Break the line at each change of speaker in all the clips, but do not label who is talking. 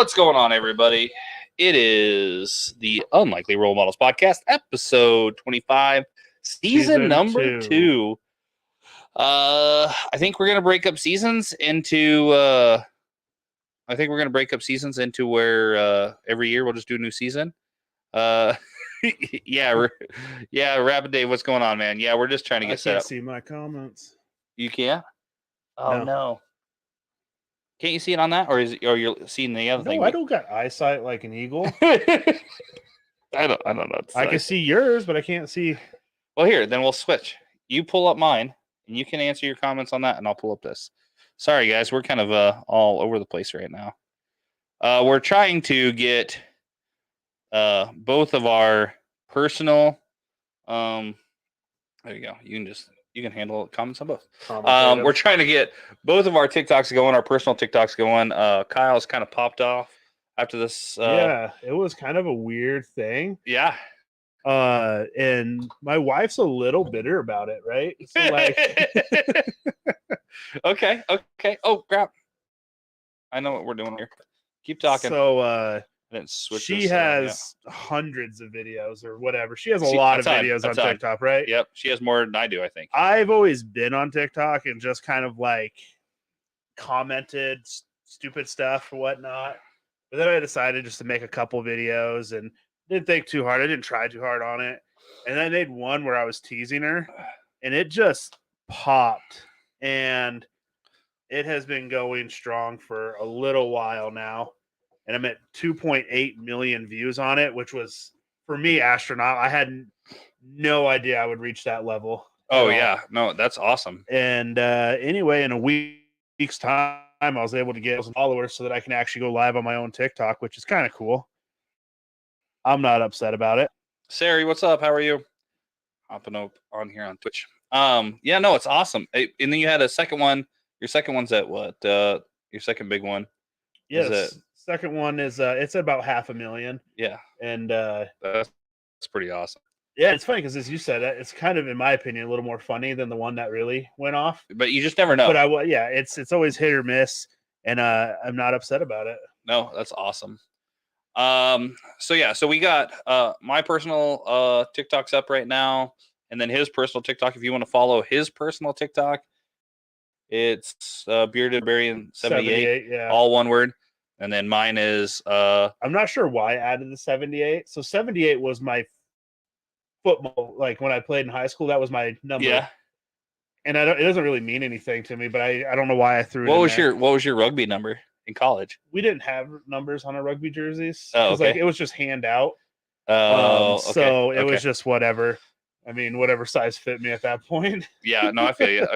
What's going on, everybody? It is the Unlikely Role Models Podcast, episode 25, season number 2. I think we're going to break up seasons into where every year we'll just do a new season. Rapid Dave, what's going on, man? Yeah, we're just trying to get set up.
I can't see my comments.
You can't? Oh, no. Can't you see it on that, or you're seeing the other thing?
No, I don't got eyesight like an eagle.
I don't know.
I can see yours, but I can't see.
Well, here, then we'll switch. You pull up mine, and you can answer your comments on that, and I'll pull up this. Sorry, guys, we're kind of all over the place right now. We're trying to get both of our personal. There you go. You can handle comments on both. We're trying to get both of our TikToks going, our personal TikToks going. Kyle's kind of popped off after this.
Yeah, it was kind of a weird thing.
Yeah.
And my wife's a little bitter about it, right? So
Okay. Oh, crap. I know what we're doing here. Keep talking.
So,
she
has hundreds of videos or whatever. She has a lot of videos on TikTok, right?
Yep. She has more than I do, I think.
I've always been on TikTok and just kind of like commented stupid stuff or whatnot. But then I decided just to make a couple videos and didn't think too hard. I didn't try too hard on it. And I made one where I was teasing her and it just popped. And it has been going strong for a little while now. And I'm at 2.8 million views on it, which was, for me, astronaut. I had no idea I would reach that level.
Oh, yeah. No, that's awesome.
And anyway, in a week's time, I was able to get some followers so that I can actually go live on my own TikTok, which is kind of cool. I'm not upset about it.
Sari, what's up? How are you? Hopping up on here on Twitch. Yeah, no, it's awesome. And then you had a second one. Your second one's at what? Your second big one?
Yes. Second one is it's about 500,000.
Yeah.
And
that's pretty awesome.
Yeah, it's funny because as you said, it's kind of, in my opinion, a little more funny than the one that really went off.
But you just never know.
But it's always hit or miss, and I'm not upset about it.
No, that's awesome. So we got my personal TikToks up right now, and then his personal TikTok. If you want to follow his personal TikTok, it's Bearded Berry 78,
yeah,
all one word. And then mine is
I'm not sure why I added the 78. So 78 was my football, like when I played in high school, that was my number.
Yeah.
And it doesn't really mean anything to me, but I don't know why I threw it.
What was your rugby number in college?
We didn't have numbers on our rugby jerseys.
Oh, okay.
Like it was just hand out.
Okay.
So it was just whatever. I mean, whatever size fit me at that point.
Yeah, no, I feel you.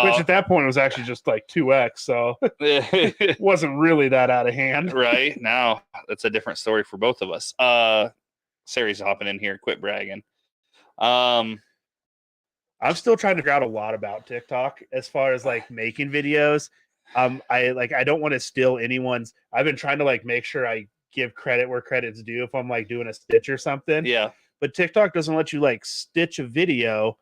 Which at that point was actually just like 2X, so it wasn't really that out of hand.
Right. Now, that's a different story for both of us. Sari's hopping in here. Quit bragging.
I'm still trying to figure out a lot about TikTok as far as like making videos. I don't want to steal anyone's. I've been trying to like make sure I give credit where credit's due if I'm like doing a stitch or something.
Yeah.
But TikTok doesn't let you like stitch a video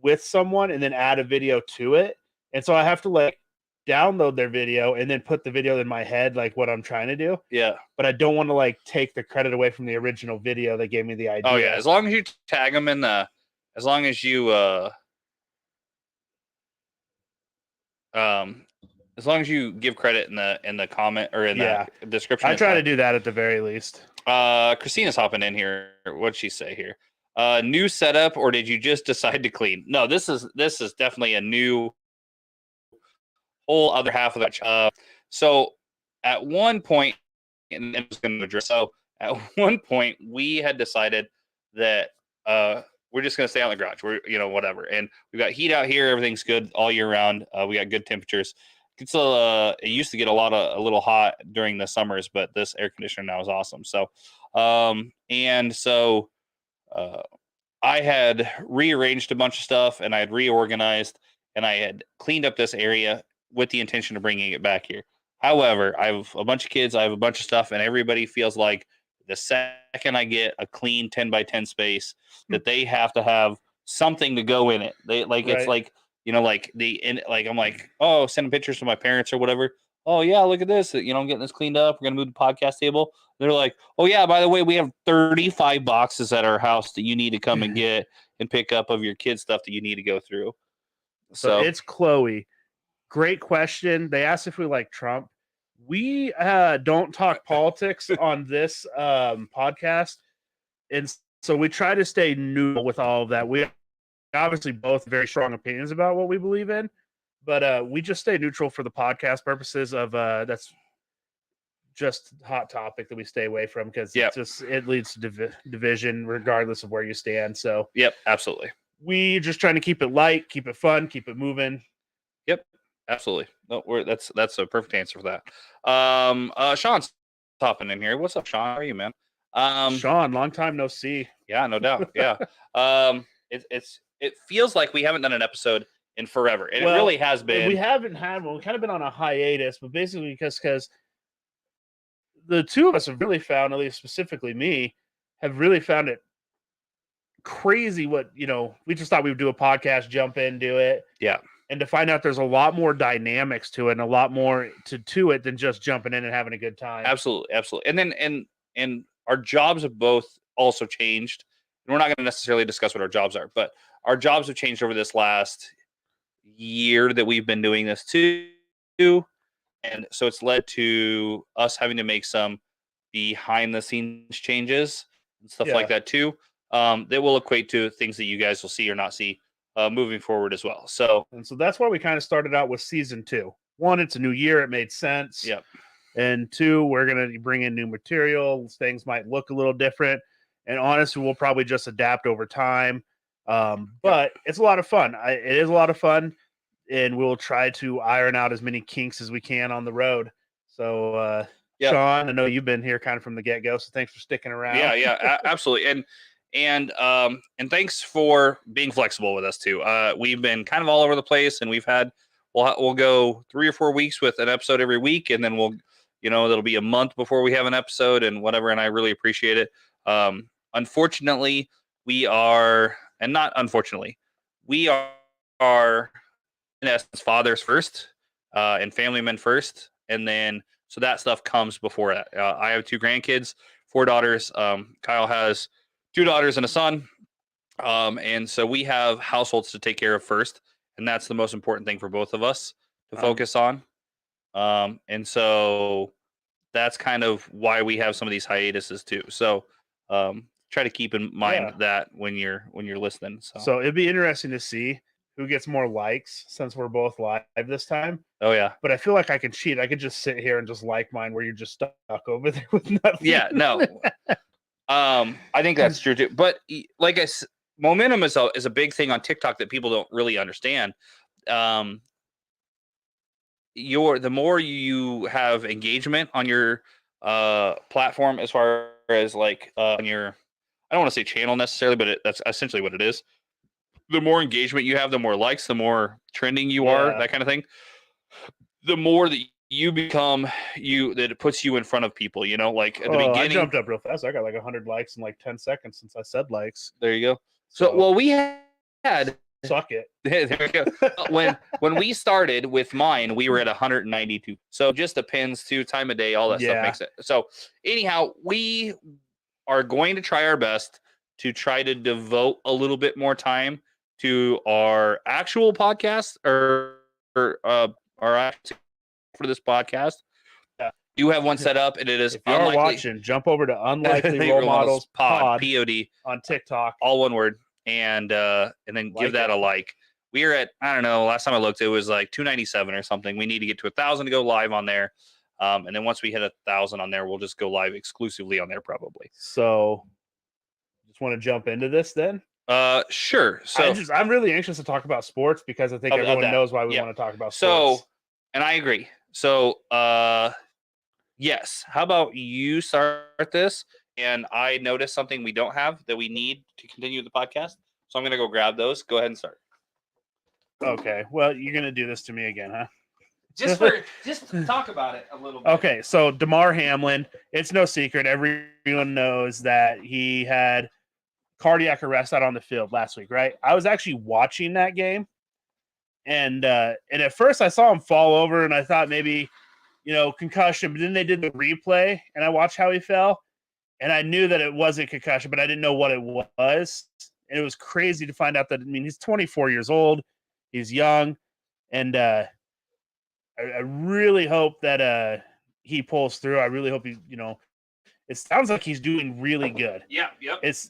with someone and then add a video to it. And so I have to like download their video and then put the video in my head, like what I'm trying to do.
Yeah.
But I don't want to like take the credit away from the original video that gave me the idea.
Oh yeah. As long as you tag them as long as you give credit in the comment or in the description.
I try to do that at the very least.
Christina's hopping in here. What'd she say here? New setup, or did you just decide to clean? No, this is definitely a new whole other half of that. So at one point, and I'm just going to address. So at one point, we had decided that we're just going to stay out in the garage. We're whatever, and we've got heat out here. Everything's good all year round. We got good temperatures. It used to get a little hot during the summers, but this air conditioner now is awesome. So, I had rearranged a bunch of stuff and I had reorganized and I had cleaned up this area with the intention of bringing it back here. However, I have a bunch of kids, I have a bunch of stuff, and everybody feels like the second I get a clean 10 by 10 space that they have to have something to go in it. They like, It's like, I'm like, oh, sending pictures to my parents or whatever. oh yeah, look at this. You know, I'm getting this cleaned up. We're gonna move the podcast table. They're like, oh yeah, by the way, we have 35 boxes at our house that you need to come and get and pick up of your kids' stuff that you need to go through.
So it's Chloe. Great question. They asked if we like Trump. We don't talk politics on this podcast, and so we try to stay neutral with all of that. We obviously both very strong opinions about what we believe in, but we just stay neutral for the podcast purposes of that's just hot topic that we stay away from because it leads to division regardless of where you stand. So
yep, absolutely.
We just trying to keep it light, keep it fun, keep it moving.
Yep, absolutely. No, that's a perfect answer for that. Sean's popping in here. What's up, Sean? How are you, man?
Sean, long time no see.
Yeah, no doubt. Yeah. It feels like we haven't done an episode in forever, and it really has been.
We haven't had one. We've kind of been on a hiatus, but basically because the two of us have really found, at least specifically me, have really found it crazy what, we just thought we would do a podcast, jump in, do it.
Yeah.
And to find out there's a lot more dynamics to it and a lot more to it than just jumping in and having a good time.
Absolutely. Absolutely. And then, and our jobs have both also changed. And we're not going to necessarily discuss what our jobs are, but our jobs have changed over this last year that we've been doing this too. And so it's led to us having to make some behind the scenes changes and stuff like that too. That will equate to things that you guys will see or not see moving forward as well. So
that's why we kind of started out with season 2. 1, it's a new year. It made sense.
Yep.
And 2, we're going to bring in new material. Things might look a little different. And honestly, we'll probably just adapt over time. But it's a lot of fun. It is a lot of fun. And we'll try to iron out as many kinks as we can on the road. So, Sean, I know you've been here kind of from the get-go, so thanks for sticking around.
Yeah, absolutely. And thanks for being flexible with us too. We've been kind of all over the place, and we'll go 3 or 4 weeks with an episode every week, and then it'll be a month before we have an episode and whatever. And I really appreciate it. Unfortunately, we are in essence fathers first, and family men first, and then so that stuff comes before that. I have 2 grandkids, 4 daughters. Kyle has 2 daughters and a son. And so we have households to take care of first. And that's the most important thing for both of us to focus on. And so that's kind of why we have some of these hiatuses too. So try to keep in mind that when you're listening.
So it'd be interesting to see who gets more likes since we're both live this time.
Oh yeah.
But I feel like I can cheat. I could just sit here and just like mine where you're just stuck over there with nothing.
Yeah, no. I think that's true too. But like I said, momentum is a big thing on TikTok that people don't really understand. The more you have engagement on your platform, as far as like on your, I don't want to say channel necessarily, but that's essentially what it is. The more engagement you have, the more likes, the more trending you are, that kind of thing. The more that you become, that it puts you in front of people, like at the beginning. I
jumped up real fast. I got like 100 likes in like 10 seconds since I said likes.
There you go. So well, we had
suck it.
There we go. when we started with mine, we were at 192. So it just depends to time of day, all that stuff makes it. So anyhow, we are going to try our best to try to devote a little bit more time to our actual podcast or our for this podcast. You have one set up, and it is.
If you are watching, jump over to Unlikely Role Models Pod
POD
on TikTok,
all one word, and then give that a like. We are at, I don't know, last time I looked, it was like 297 or something. We need to get to 1,000 to go live on there, and then once we hit 1,000 on there, we'll just go live exclusively on there probably.
So, just want to jump into this then.
Sure. So
I'm really anxious to talk about sports because I think everyone knows why we want to talk about sports.
So, and I agree. So, yes. How about you start this? And I noticed something we don't have that we need to continue the podcast. So I'm going to go grab those. Go ahead and start.
Okay. Well, you're going to do this to me again, huh?
Just to talk about it a little bit.
Okay. So Damar Hamlin, it's no secret. Everyone knows that he had cardiac arrest out on the field last week, right? I was actually watching that game. And at first I saw him fall over and I thought maybe concussion. But then they did the replay, and I watched how he fell, and I knew that it wasn't concussion, but I didn't know what it was. And it was crazy to find out that, he's 24 years old. He's young. And I really hope that he pulls through. I really hope it sounds like he's doing really good.
Yeah, yep.
It's,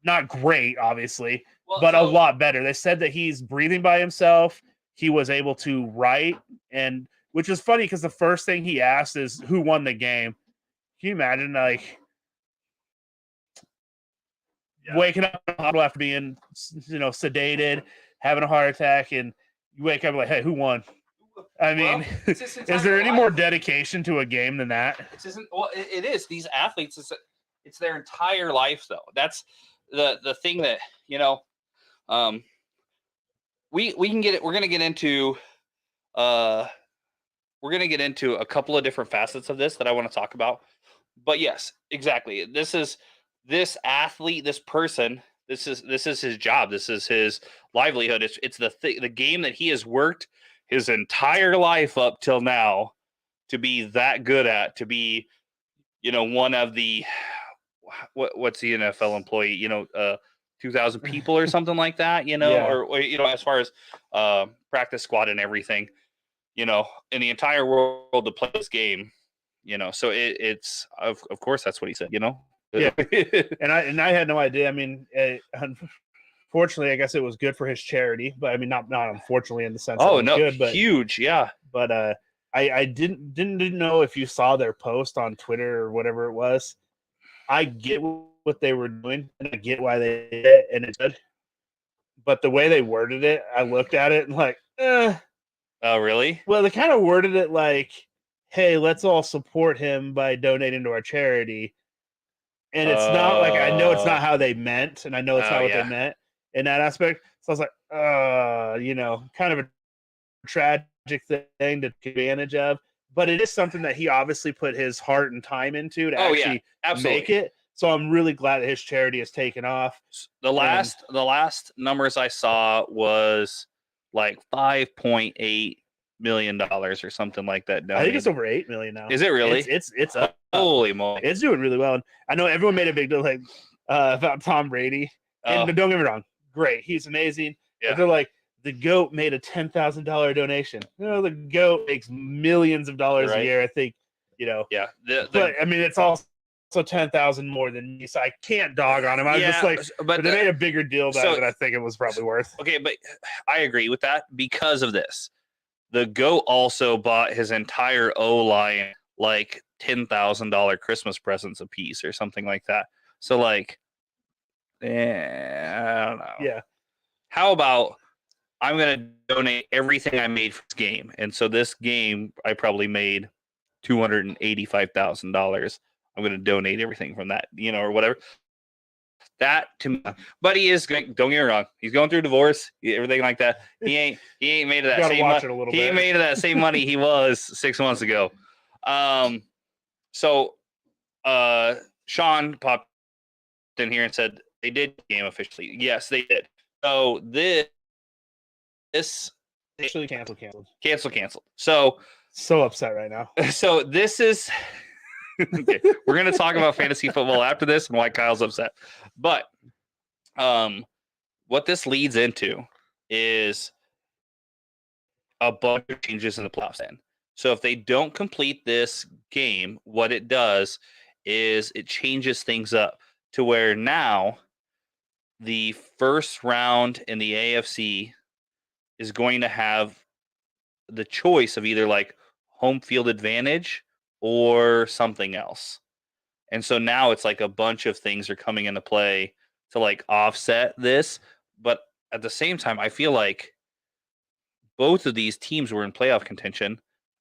not great, obviously, but a lot better. They said that he's breathing by himself. He was able to write, and which is funny because the first thing he asked is who won the game. Can you imagine, waking up after being, sedated, having a heart attack, and you wake up like, hey, who won? Is there any more dedication to a game than that?
It is. These athletes, it's their entire life, though. That's the thing that, we can get it. We're going to get into a couple of different facets of this that I want to talk about. But yes, exactly. This athlete, this person, this is his job. This is his livelihood. It's the game that he has worked his entire life up till now to be that good at, to be, one of the, what's the NFL employee, 2,000 people or something like that, or as far as practice squad and everything, in the entire world to play this game, so it's of course that's what he said,
Yeah. and I had no idea. Unfortunately, I guess it was good for his charity, but not unfortunately in the sense that it was good, but
huge, yeah.
But I didn't know if you saw their post on Twitter or whatever it was. I get what they were doing, and I get why they did it, and it's good. But the way they worded it, I looked at it and like,
Oh, really?
Well, they kind of worded it like, hey, let's all support him by donating to our charity. And it's not like, I know it's not how they meant, and I know it's not what they meant in that aspect. So I was like, kind of a tragic thing to take advantage of. But it is something that he obviously put his heart and time into to actually make it. So I'm really glad that his charity has taken off.
The last numbers I saw was like $5.8 million or something like that.
I think it's over 8 million now.
Is it really?
It's up.
Holy moly!
It's doing really well. And I know everyone made a big deal about Tom Brady. And don't get me wrong, great, he's amazing.
Yeah.
But they're like, the GOAT made a $10,000 donation. The GOAT makes millions of dollars a year. I think, Yeah. But it's also 10,000 more than me, so I can't dog on him. I was just like, but they made a bigger deal about it than I think it was probably worth.
Okay, but I agree with that because of this. The GOAT also bought his entire O-line like $10,000 Christmas presents a piece or something like that. So I don't know.
Yeah.
How about I'm going to donate everything I made for this game. And so this game, I probably made $285,000. I'm going to donate everything from that, or whatever. That to me, but he is going. Don't get me wrong. He's going through divorce, everything like that. He ain't made of that same money. He ain't made of that same money he was 6 months ago. So Sean popped in here and said they did the game officially. Yes, they did. So this
actually canceled.
So
upset right now.
So this is okay. We're gonna talk about fantasy football after this and why Kyle's upset. But what this leads into is a bunch of changes in the playoffs. Then, so if they don't complete this game, what it does is it changes things up to where now the first round in the AFC is going to have the choice of either like home field advantage or something else. And so now it's like a bunch of things are coming into play to like offset this. But at the same time, I feel like both of these teams were in playoff contention.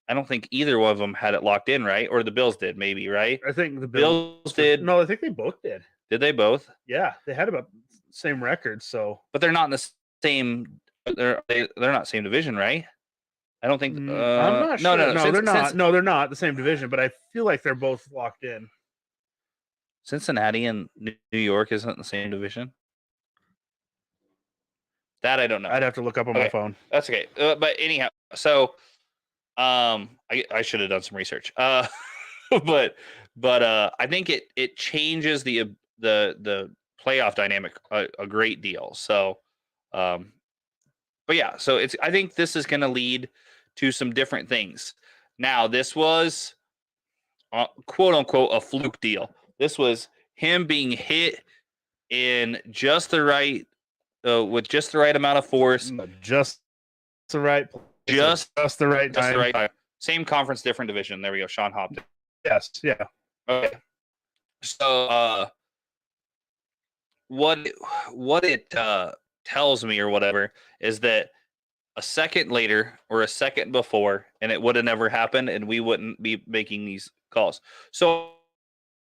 I don't think either one of them had it locked in, right? Or the Bills did, maybe, right?
I think the Bills
did.
No, I think they both did.
Did they both?
Yeah, they had about the same record. So,
but they're not in the same. They're not same division, right? I don't think.
I'm not sure. No, they're not. No, they're not the same division. But I feel like they're both locked in.
Cincinnati and New York isn't in the same division. That I don't know.
I'd have to look up on my phone.
That's okay. But anyhow, so I should have done some research. But I think it changes the playoff dynamic a great deal. So, but yeah, so I think this is going to lead to some different things. Now, this was quote unquote a fluke deal. This was him being hit in just the right with just the right amount of force,
just the right place,
just
the right time.
The right time. Same conference, different division. There we go. Sean hopped.
Yes, yeah.
Okay. So what it tells me or whatever is that a second later or a second before, and it would have never happened, and we wouldn't be making these calls. So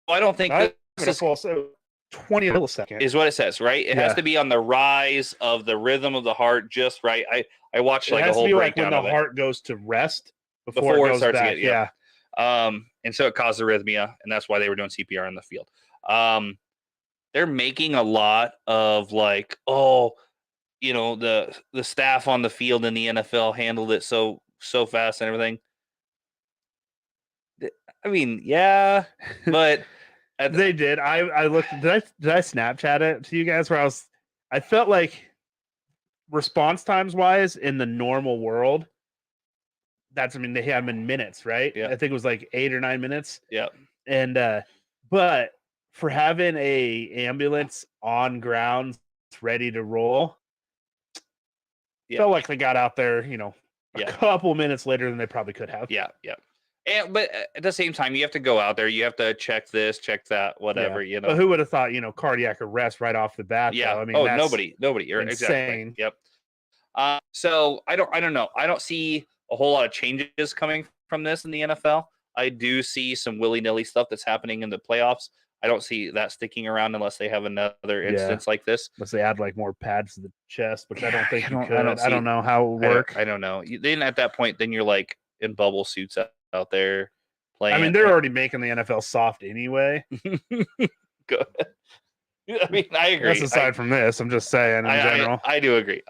I don't think this is
also 20 milliseconds
is what it says, right? It has to be on the rise of the rhythm of the heart, just right. I watched like a whole breakdown
when the heart goes to rest before it goes back.
To get, and so it caused arrhythmia, and that's why they were doing CPR in the field. They're making a lot of like, oh, you know, the staff on the field in the NFL handled it so fast and everything. I mean, yeah, but
they did. I looked. Did I Snapchat it to you guys where I felt like response times wise in the normal world. They had them in minutes, right?
Yeah.
I think it was like 8 or 9 minutes.
Yeah.
And but for having a ambulance on ground ready to roll, felt like they got out there, a couple minutes later than they probably could have.
Yeah, yeah. But at the same time, you have to go out there. You have to check this, check that, whatever.
Yeah. But who would have thought, cardiac arrest right off the bat?
Yeah.
Though? I mean,
nobody. You're
insane.
Exactly. Yep. So I don't know. I don't see a whole lot of changes coming from this in the NFL. I do see some willy-nilly stuff that's happening in the playoffs. I don't see that sticking around unless they have another instance like this.
Unless they add like more pads to the chest, which I don't think you could. I don't know how it would work.
I don't know. Then at that point, then you're like in bubble suits out there playing.
I mean, they're already making the NFL soft anyway.
Good. I mean, I agree.
That's aside from this. I'm just saying in general.
I do agree.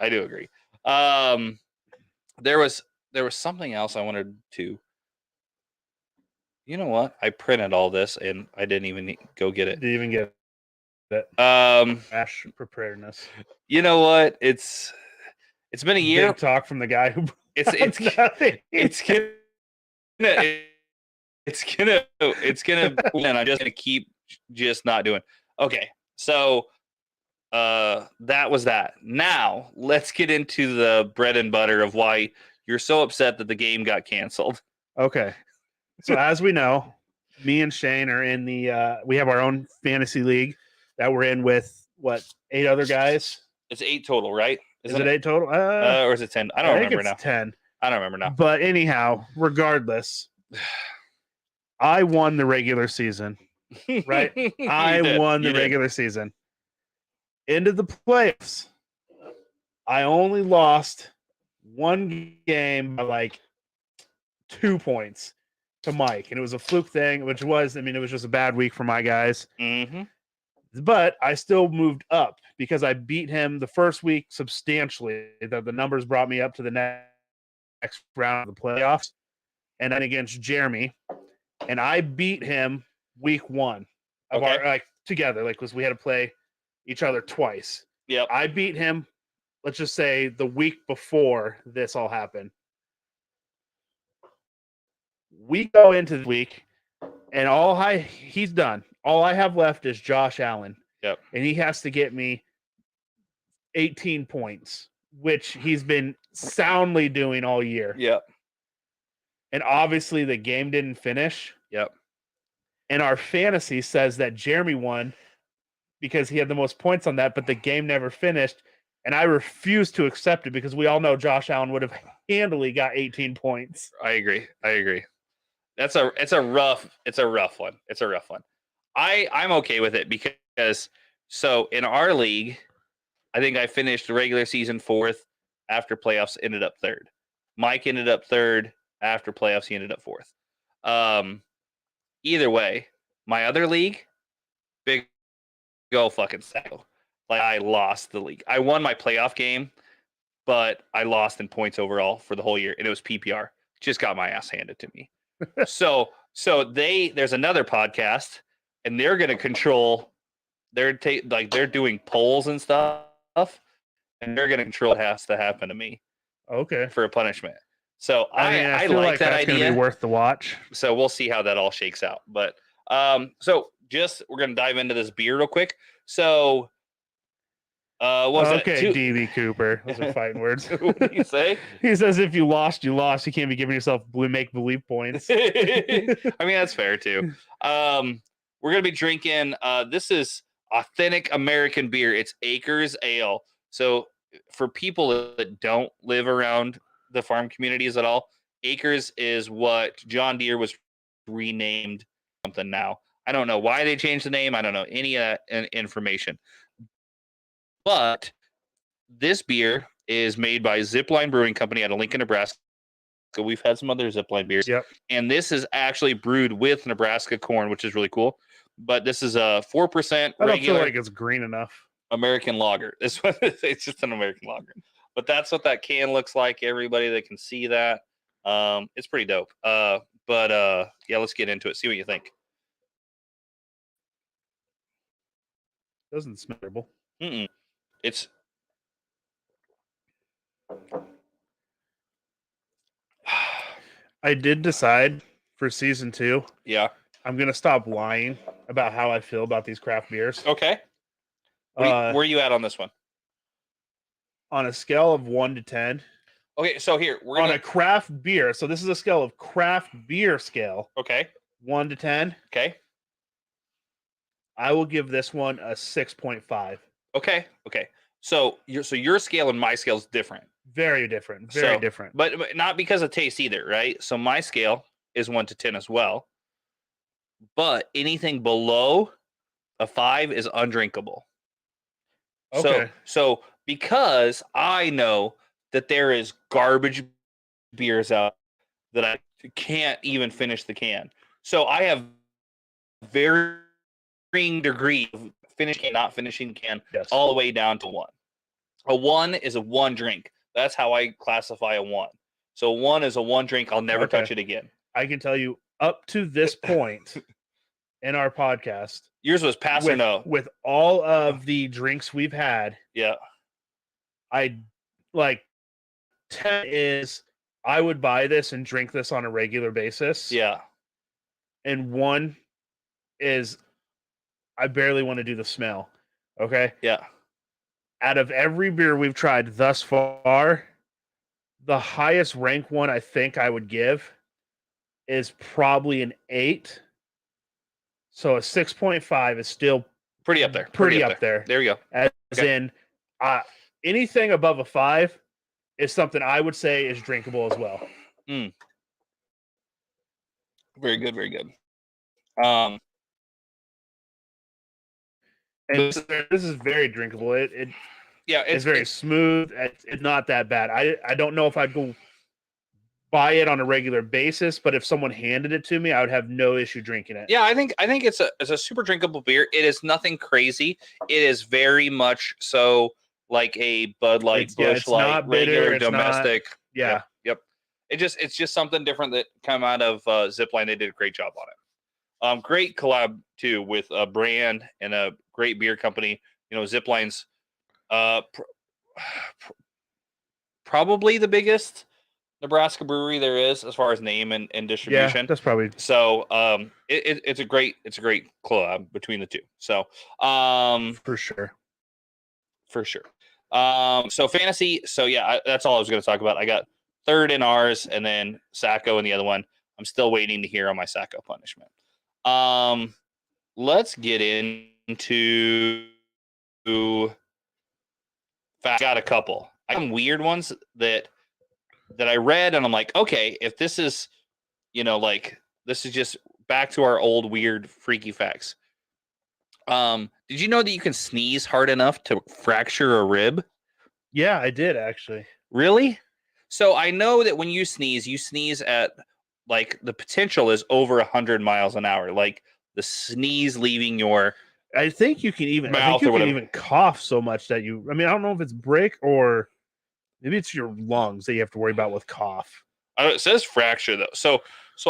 There was something else I wanted to. You know what? I printed all this and I didn't even go get it.
Did you even get it? Ash preparedness.
You know what? It's been a year.
Big talk from the guy who.
It's gonna. And I'm just gonna keep just not doing. Okay, so that was that. Now let's get into the bread and butter of why you're so upset that the game got canceled.
Okay. So as we know, me and Shane are in the we have our own fantasy league that we're in with 8 other guys?
It's 8 total, right?
Is it 8 total?
Or is it 10? I don't remember now.
10.
I don't remember now.
But anyhow, regardless, I won the regular season. Right? I won the regular season. Into the playoffs. I only lost one game by like 2 points to Mike, and it was a fluke thing, which was, it was just a bad week for my guys.
Mm-hmm.
But I still moved up because I beat him the first week substantially. The numbers brought me up to the next round of the playoffs, and then against Jeremy, and I beat him week 1 of our together, because we had to play each other twice.
Yeah,
I beat him. Let's just say the week before this all happened. We go into the week, and he's done. All I have left is Josh Allen.
Yep.
And he has to get me 18 points, which he's been soundly doing all year.
Yep.
And obviously the game didn't finish.
Yep.
And our fantasy says that Jeremy won because he had the most points on that, but the game never finished. And I refuse to accept it because we all know Josh Allen would have handily got 18 points.
I agree. It's a rough one. I'm okay with it because so in our league, I think I finished the regular season 4th. After playoffs, ended up 3rd. Mike ended up 3rd. After playoffs, he ended up 4th. Either way, my other league, big go fucking sack. Like, I lost the league. I won my playoff game, but I lost in points overall for the whole year, and it was PPR. just got my ass handed to me. so there's another podcast, and they're going to control. They're doing polls and stuff, and they're going to control what has to happen to me.
Okay.
For a punishment. So I
feel
like that
that's
idea.
Gonna be worth the watch.
So we'll see how that all shakes out. But so just we're gonna dive into this beer real quick. So what was
okay,
that?
DB Cooper. Those are fighting words.
What did you say?
He says if you lost, you lost. You can't be giving yourself make believe points.
I mean, that's fair too. We're gonna be drinking this is authentic American beer. It's Acres Ale. So for people that don't live around the farm communities at all, Acres is what John Deere was renamed something now. I don't know why they changed the name. I don't know any of that information. But this beer is made by Zipline Brewing Company out of Lincoln, Nebraska. We've had some other Zipline beers.
Yep.
And this is actually brewed with Nebraska corn, which is really cool. But this is a 4% regular.
I don't feel like it's green enough.
American lager. This one, it's just an American lager. But that's what that can looks like. Everybody that can see that. It's pretty dope. Yeah, let's get into it. See what you think.
Doesn't smell terrible.
It's
I did decide for season 2.
Yeah.
I'm gonna stop lying about how I feel about these craft beers.
Okay. Where are you at on this one?
On a scale of 1 to 10.
Okay, so here we're
on a craft beer. So this is a scale of craft beer scale.
Okay.
1 to 10.
Okay.
I will give this one a 6.5.
Okay. So your scale and my scale is different.
Very different. Very different.
But not because of taste either, right? So my scale is 1 to 10 as well. But anything below a 5 is undrinkable.
Okay.
So because I know that there is garbage beers out that I can't even finish the can. So I have varying degree of finishing, not finishing can, all the way down to 1. A 1 is a 1 drink. That's how I classify a 1. So 1 is a 1 drink. I'll never touch it again.
I can tell you up to this point in our podcast.
Yours was pass or no?
With all of the drinks we've had.
Yeah.
I like 10 is I would buy this and drink this on a regular basis.
Yeah.
And 1 is I barely want to do the smell. Okay.
Yeah.
Out of every beer we've tried thus far, the highest rank one I think I would give is probably an 8. So a 6.5 is still
pretty up there.
Pretty up there.
There you go.
As in, anything above a 5 is something I would say is drinkable as well.
Very good. Very good.
And this is very drinkable. It's very smooth. It's not that bad. I don't know if I'd go buy it on a regular basis, but if someone handed it to me, I would have no issue drinking it.
Yeah, I think it's a super drinkable beer. It is nothing crazy. It is very much so like a Bud Light, Busch Light, regular domestic.
Yep.
It's just something different that come out of Zipline. They did a great job on it. Great collab too with a brand and a great beer company. Zipline's probably the biggest Nebraska brewery there is as far as name and distribution.
Yeah, that's probably
so. It's a great collab between the two. So
for sure.
So fantasy. So yeah, that's all I was going to talk about. I got third in ours, and then Sacco in the other one. I'm still waiting to hear on my Sacco punishment. Let's get into. I got a couple. I got some weird ones that I read, and I'm like, okay, if this is, this is just back to our old weird freaky facts. Did you know that you can sneeze hard enough to fracture a rib?
Yeah, I did actually.
Really? So I know that when you sneeze at like the potential is over 100 miles an hour. Like the sneeze leaving your
I think you can even cough so much that I don't know if it's break or maybe it's your lungs that you have to worry about with cough.
It says fracture though. So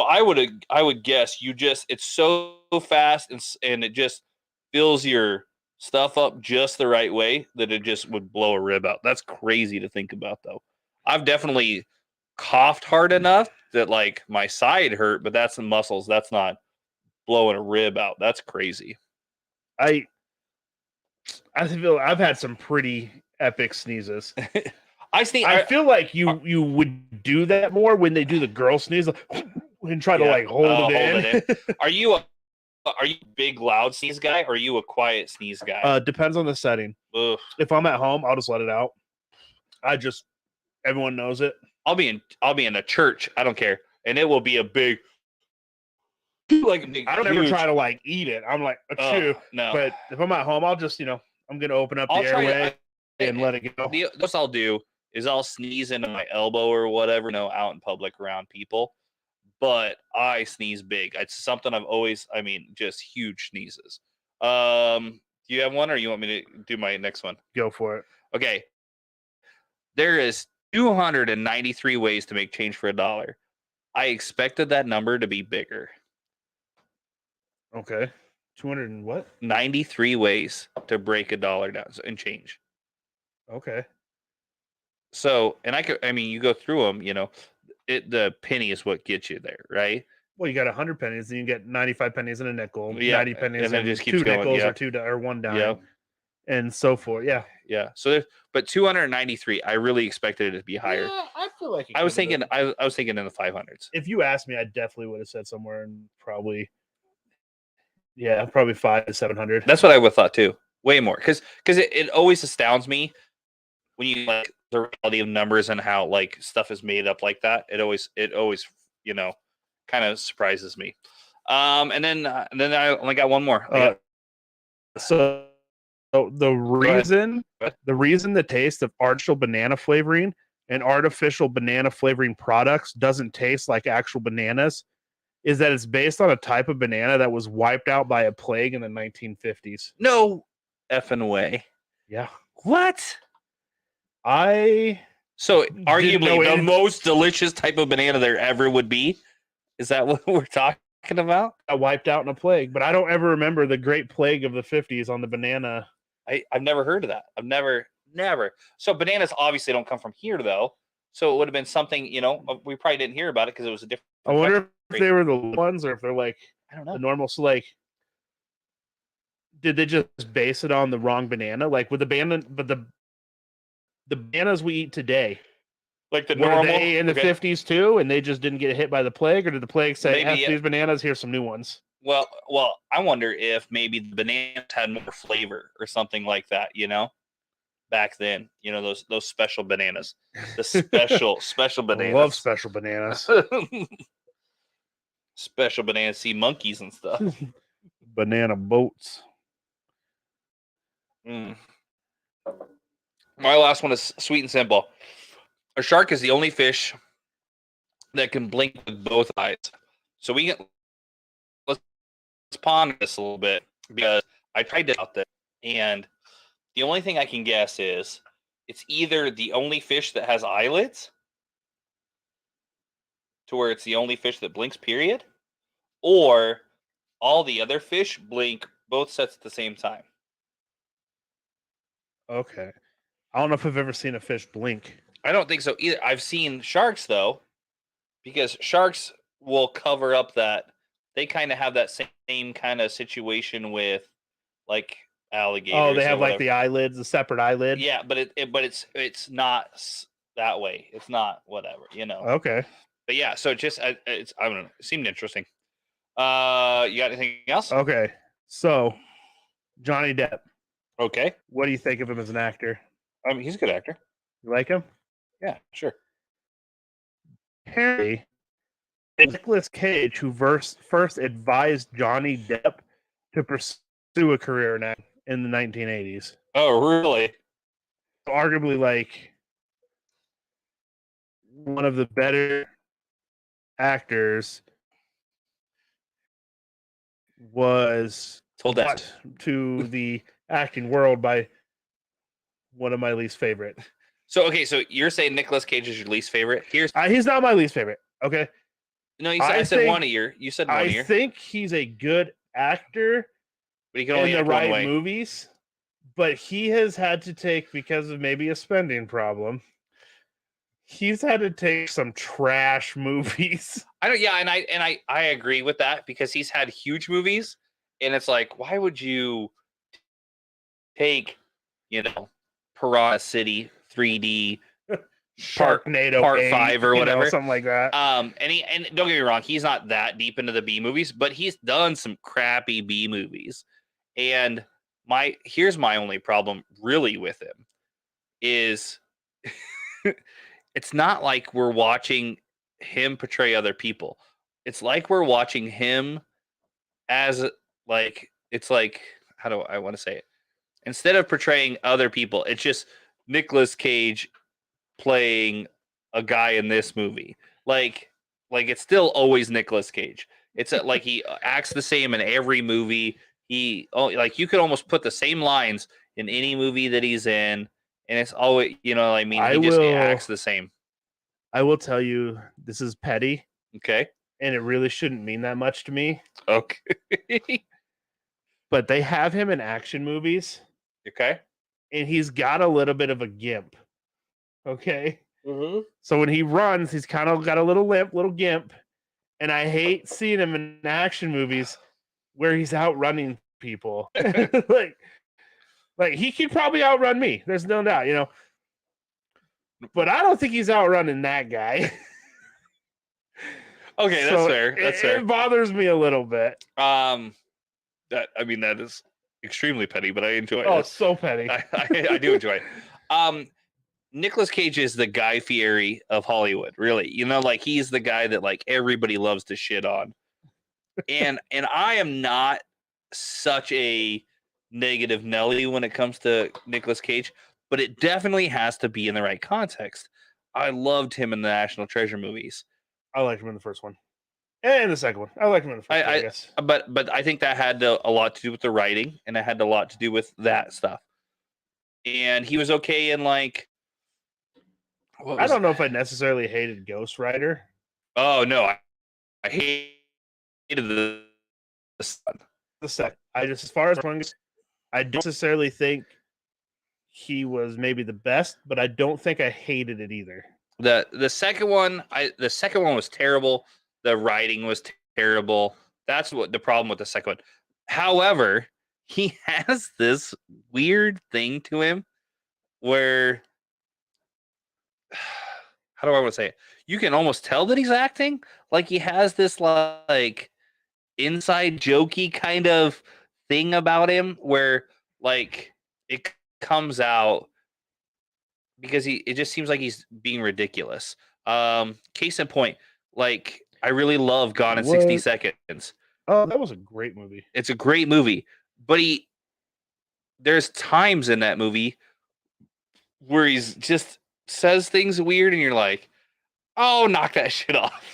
I would guess it's so fast and it just fills your stuff up just the right way that it just would blow a rib out. That's crazy to think about though. I've definitely coughed hard enough that like my side hurt, but that's the muscles. That's not blowing a rib out. That's crazy.
I feel I've had some pretty epic sneezes. I feel like you would do that more when they do the girl sneeze and try to like hold it in.
Are you a big loud sneeze guy or are you a quiet sneeze guy?
Depends on the setting.
Ugh.
If I'm at home, I'll just let it out. Everyone knows it.
I'll be in a church. I don't care, and it will be a big.
I don't ever try to like eat it. I'm like chew.
No.
But if I'm at home, I'll just I'm gonna open up the airway and let it go.
What I'll do is I'll sneeze into my elbow or whatever, out in public around people. But I sneeze big. It's something I've always. Just huge sneezes. Do you have one, or you want me to do my next one?
Go for it.
Okay. There is 293 ways to make change for $1. I expected that number to be bigger.
Okay. 200 and what?
93 ways to break $1 down and change.
Okay.
So, and you go through them, the penny is what gets you there, right?
Well, you got 100 pennies, then you get 95 pennies and a nickel, 90 pennies
and then
and
just keeps
2
going,
nickels or one dime, and so forth. Yeah.
Yeah. So, but 293, I really expected it to be higher.
Yeah, I feel like
I was thinking in the 500s.
If you asked me, I definitely would have said somewhere in probably 500 to 700.
That's what I would have thought too. Way more, because it always astounds me when you like the reality of numbers and how like stuff is made up like that. It always kind of surprises me. And then I only got one more.
So the reason the taste of artificial banana flavoring and artificial banana flavoring products doesn't taste like actual bananas is that it's based on a type of banana that was wiped out by a plague in the 1950s.
No effing way.
Yeah.
What? So arguably the most delicious type of banana there ever would be. Is that what we're talking about?
I wiped out in a plague, but I don't ever remember the great plague of the 50s on the banana.
I've never heard of that. I've never. So bananas obviously don't come from here though. So it would have been something, we probably didn't hear about it because it was a different.
I wonder if they were the ones or if they're like,
I don't know,
the normal. So like, did they just base it on the wrong banana? Like with the banana, but the bananas we eat today,
like the
were
normal
they in the 50s too, and they just didn't get hit by the plague, or did the plague say, "F these bananas, here's some new ones"?
Well, I wonder if maybe the bananas had more flavor or something like that, back then, those special bananas, the special bananas.
I love special bananas.
Special bananas, see monkeys and stuff.
Banana boats.
My last one is sweet and simple. A shark is the only fish that can blink with both eyes. So let's ponder this a little bit because I tried it out there, and the only thing I can guess is it's either the only fish that has eyelids, to where it's the only fish that blinks, period, or all the other fish blink both sets at the same time.
Okay. I don't know if I've ever seen a fish blink.
I don't think so either. I've seen sharks though, because sharks will cover up that. They kind of have that same kind of situation with like alligators.
Oh, they have like the eyelids, the separate eyelid.
Yeah, but it's not that way. It's not whatever,
Okay.
But yeah, so it's I don't know. It seemed interesting. You got anything else?
Okay. So Johnny Depp.
Okay.
What do you think of him as an actor?
He's a good actor.
You like him?
Yeah, sure.
Apparently, Nicolas Cage, who first advised Johnny Depp to pursue a career in acting in the 1980s.
Oh, really?
Arguably, like one of the better actors was
told that
to the acting world by one of my least favorite.
So okay, so you're saying Nicolas Cage is your least favorite?
He's not my least favorite. Okay.
No, I said one a year. You said one a
I
year.
think he's a good actor
But he can
in
only
the
act
right
one way.
movies, but he has had to take, because of maybe a spending problem, he's had to take some trash movies.
And I agree with that because he's had huge movies, and it's like, why would you take, Piranha City 3D
Sharknado
part
8,
5 or whatever,
something like that.
And don't get me wrong, he's not that deep into the B movies, but he's done some crappy B movies. And here's my only problem really with him is it's not like we're watching him portray other people. It's like we're watching him as it's like, how do I want to say it? Instead of portraying other people, it's just Nicolas Cage playing a guy in this movie. Like it's still always Nicolas Cage. It's like he acts the same in every movie. You could almost put the same lines in any movie that he's in, and it's always, he just acts the same.
I will tell you, this is petty.
Okay.
And it really shouldn't mean that much to me.
Okay.
But they have him in action movies.
Okay.
And he's got a little bit of a gimp. Okay.
Mm-hmm.
So when he runs, he's kind of got a little gimp. And I hate seeing him in action movies where he's outrunning people. like he could probably outrun me. There's no doubt, But I don't think he's outrunning that guy.
Okay, that's fair. That's fair.
It bothers me a little bit.
That is extremely petty, but I enjoy it.
Oh, so petty.
I do enjoy it. Nicolas Cage is the Guy Fieri of Hollywood, really. He's the guy that everybody loves to shit on. And I am not such a negative Nelly when it comes to Nicolas Cage, but it definitely has to be in the right context. I loved him in the National Treasure movies.
I liked him in the first one. And the second one. I liked him in the first one, I guess.
But I think that had a lot to do with the writing, and it had a lot to do with that stuff. And he was okay in I
don't know if I necessarily hated Ghost Rider.
Oh, no. I hated the
second. As far as one goes, I don't necessarily think he was maybe the best, but I don't think I hated it either.
The second one was terrible. The writing was terrible. That's what the problem with the second one. However, he has this weird thing to him where, how do I want to say it? You can almost tell that he's acting. Like he has this inside jokey kind of thing about him where it comes out because it just seems like he's being ridiculous. Case in point, I really love Gone in 60 Seconds.
Oh, that was a great movie.
It's a great movie, but there's times in that movie where he's just says things weird, and you're like, "Oh, knock that shit off."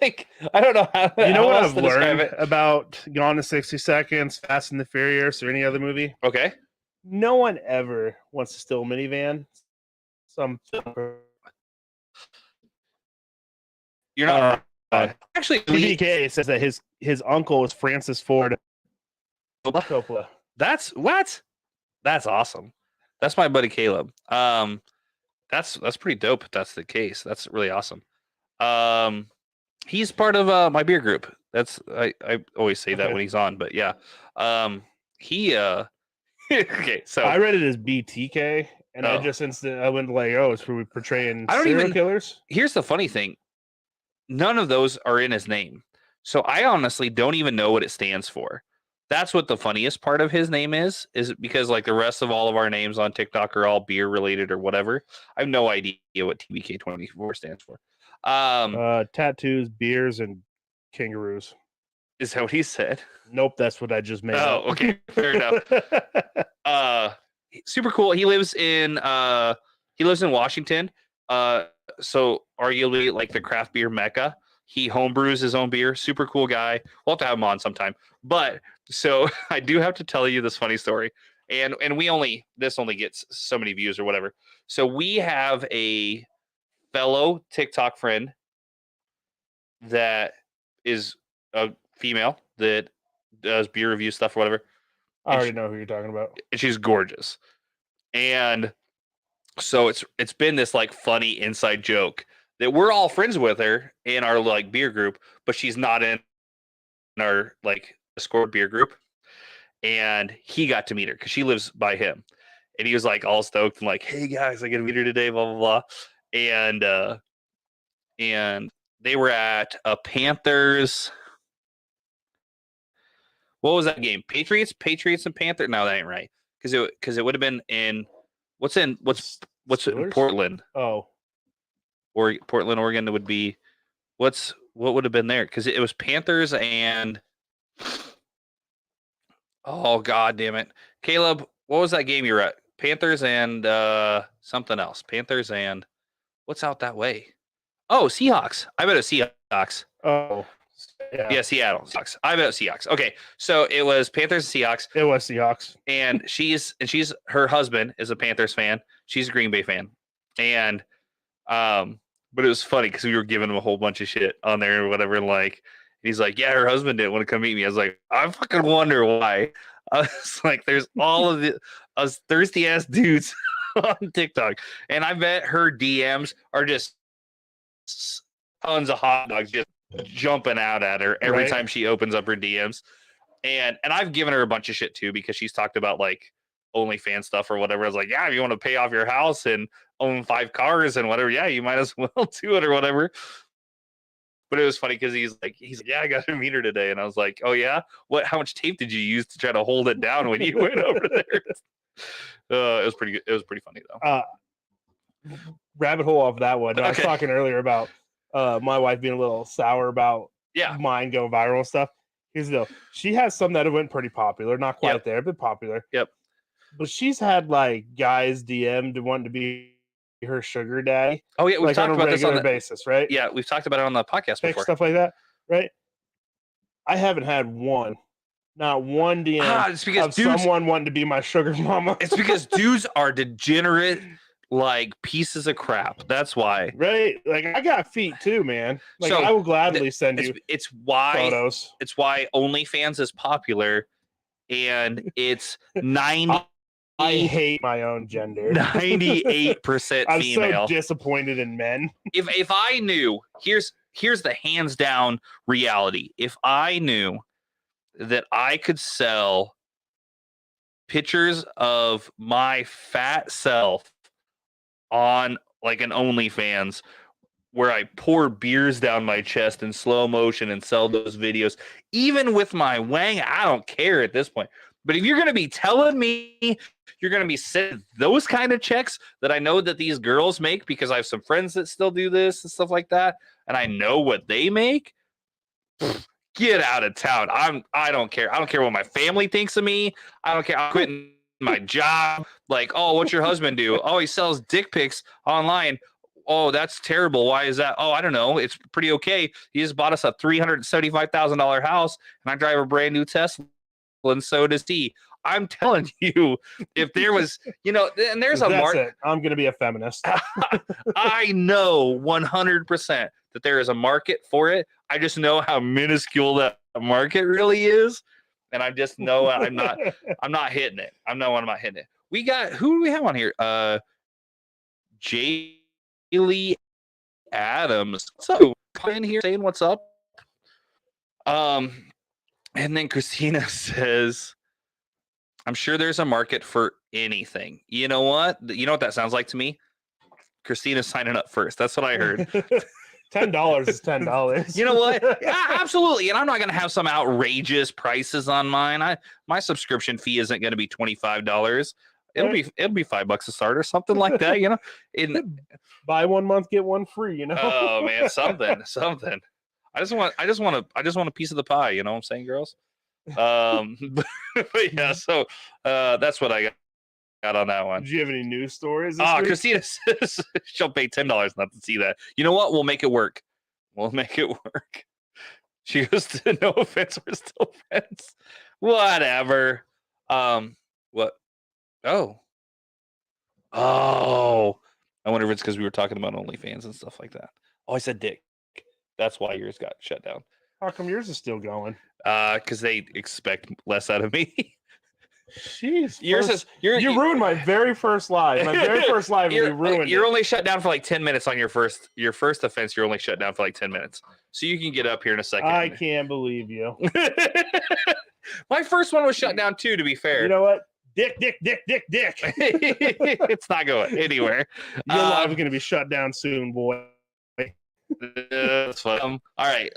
I don't know how.
You know
how
what
else
I've
to describe
learned
it.
about Gone in 60 Seconds, Fast and the Furious, or any other movie?
Okay.
No one ever wants to steal a minivan.
You're not. Actually,
DK says that his uncle is Francis Ford Coppola.
That's awesome. That's my buddy Caleb. That's pretty dope if that's the case. That's really awesome. He's part of my beer group. I always say that when he's on, but yeah. He okay, so
I read it as BTK, and I just I went it's for portraying serial killers.
Here's the funny thing. None of those are in his name. So I honestly don't even know what it stands for. That's what the funniest part of his name is because the rest of all of our names on TikTok are all beer related or whatever. I have no idea what TBK24 stands for.
Tattoos, beers, and kangaroos.
Is that what he said?
Nope, that's what I just made.
Oh, okay. Fair enough. Super cool. He lives in Washington. So arguably the craft beer mecca. He homebrews his own beer. Super cool guy. We'll have to have him on sometime. But so I do have to tell you this funny story. and this only gets so many views or whatever. So we have a fellow TikTok friend that is a female that does beer review stuff or whatever.
I already know who you're talking about.
And she's gorgeous. And so it's been this like funny inside joke that we're all friends with her in our like beer group, but she's not in our like Discord beer group. And he got to meet her because she lives by him. And he was like all stoked and like, hey guys, I get to meet her today, blah, blah, blah. And they were at a Panthers. What was that game? Patriots and Panthers? No, that ain't right. Because it would have been in what's in Portland?
Oh.
Or Portland, Oregon. It would be what would have been there? Because it was Panthers and oh god damn it. Caleb, what was that game you were at? Panthers and something else. Panthers and what's out that way? Oh, Seahawks. I bet it was Seahawks.
Oh.
Yeah, Seattle Seahawks. I bet Seahawks. Okay, so it was Panthers and Seahawks.
It was Seahawks.
And she's her husband is a Panthers fan. She's a Green Bay fan. And but it was funny because we were giving him a whole bunch of shit on there or whatever. And like he's like, yeah, her husband didn't want to come meet me. I was like, I fucking wonder why. I was like, there's all of us thirsty ass dudes on TikTok, and I bet her DMs are just tons of hot dogs just jumping out at her every time she opens up her DMs. And I've given her a bunch of shit too because she's talked about like OnlyFans stuff or whatever. I was like, yeah, if you want to pay off your house and own 5 cars and whatever, yeah, you might as well do it or whatever. But it was funny because he's like, yeah, I got to meet her today. And I was like, oh yeah, how much tape did you use to try to hold it down when you went over there? It was pretty good. It was pretty funny though.
Rabbit hole off that one.
Okay.
I was talking earlier about my wife being a little sour about mine going viral and stuff. Here's the deal. She has some that have went pretty popular. Not quite there, but popular.
Yep.
But she's had like guys DM to want to be her sugar daddy.
Oh yeah, we've
like
talked
on a
about
regular
this on
basis, right?
Yeah, we've talked about it on the podcast before.
Stuff like that, right? I haven't had not one DM
it's because
of someone wanting to be my sugar mama.
It's because dudes are degenerate, like pieces of crap. That's why.
Right? Like I got feet too, man. Like I will gladly send you.
It's why
photos.
It's why OnlyFans is popular, and it's 90.
I hate my own gender.
98%
I'm
female.
so disappointed in men.
If I knew, here's the hands down reality. If I knew that I could sell pictures of my fat self on like an OnlyFans where I pour beers down my chest in slow motion and sell those videos, even with my wang, I don't care at this point. But if you're going to be telling me you're going to be sending those kind of checks that I know that these girls make because I have some friends that still do this and stuff like that, and I know what they make, get out of town. I don't care. I don't care what my family thinks of me. I don't care. I'm quitting my job. Like, oh, what's your husband do? Oh, he sells dick pics online. Oh, that's terrible. Why is that? Oh, I don't know. It's pretty okay. He just bought us a $375,000 house, and I drive a brand new Tesla, and so does he. I'm telling you, if there was, and there's a market.
I'm going to be a feminist.
I know 100% that there is a market for it. I just know how minuscule that market really is, and I just know I'm not hitting it. I'm not hitting it. Who do we have on here? Jaylee Adams. So come in here saying what's up. And then Christina says, I'm sure there's a market for anything. You know what? You know what that sounds like to me? Christina's signing up first. That's what I heard.
$10 is $10.
You know what? Yeah, absolutely. And I'm not going to have some outrageous prices on mine. My subscription fee isn't going to be $25. It'll be $5 a start or something like that.
Buy 1 month, get one free.
Oh man, something. I just want a piece of the pie. You know what I'm saying, girls? But yeah. So that's what I got on that one.
Did you have any news stories?
Christina says she'll pay $10 not to see that. You know what? We'll make it work. She goes to no offense, we're still friends. Whatever. What? Oh. Oh. I wonder if it's because we were talking about OnlyFans and stuff like that. Oh, I said dick. That's why yours got shut down.
How come yours is still going?
Because they expect less out of me.
Jeez,
You
ruined my very first live. My very first live, and you ruined
You're
it.
only shut down for like 10 minutes on your first offense. You're only shut down for like 10 minutes. So you can get up here in a second.
I can't believe you.
My first one was shut down too, to be fair.
You know what? Dick.
It's not going anywhere.
Your live is going to be shut down soon, boy.
That's fun. All right.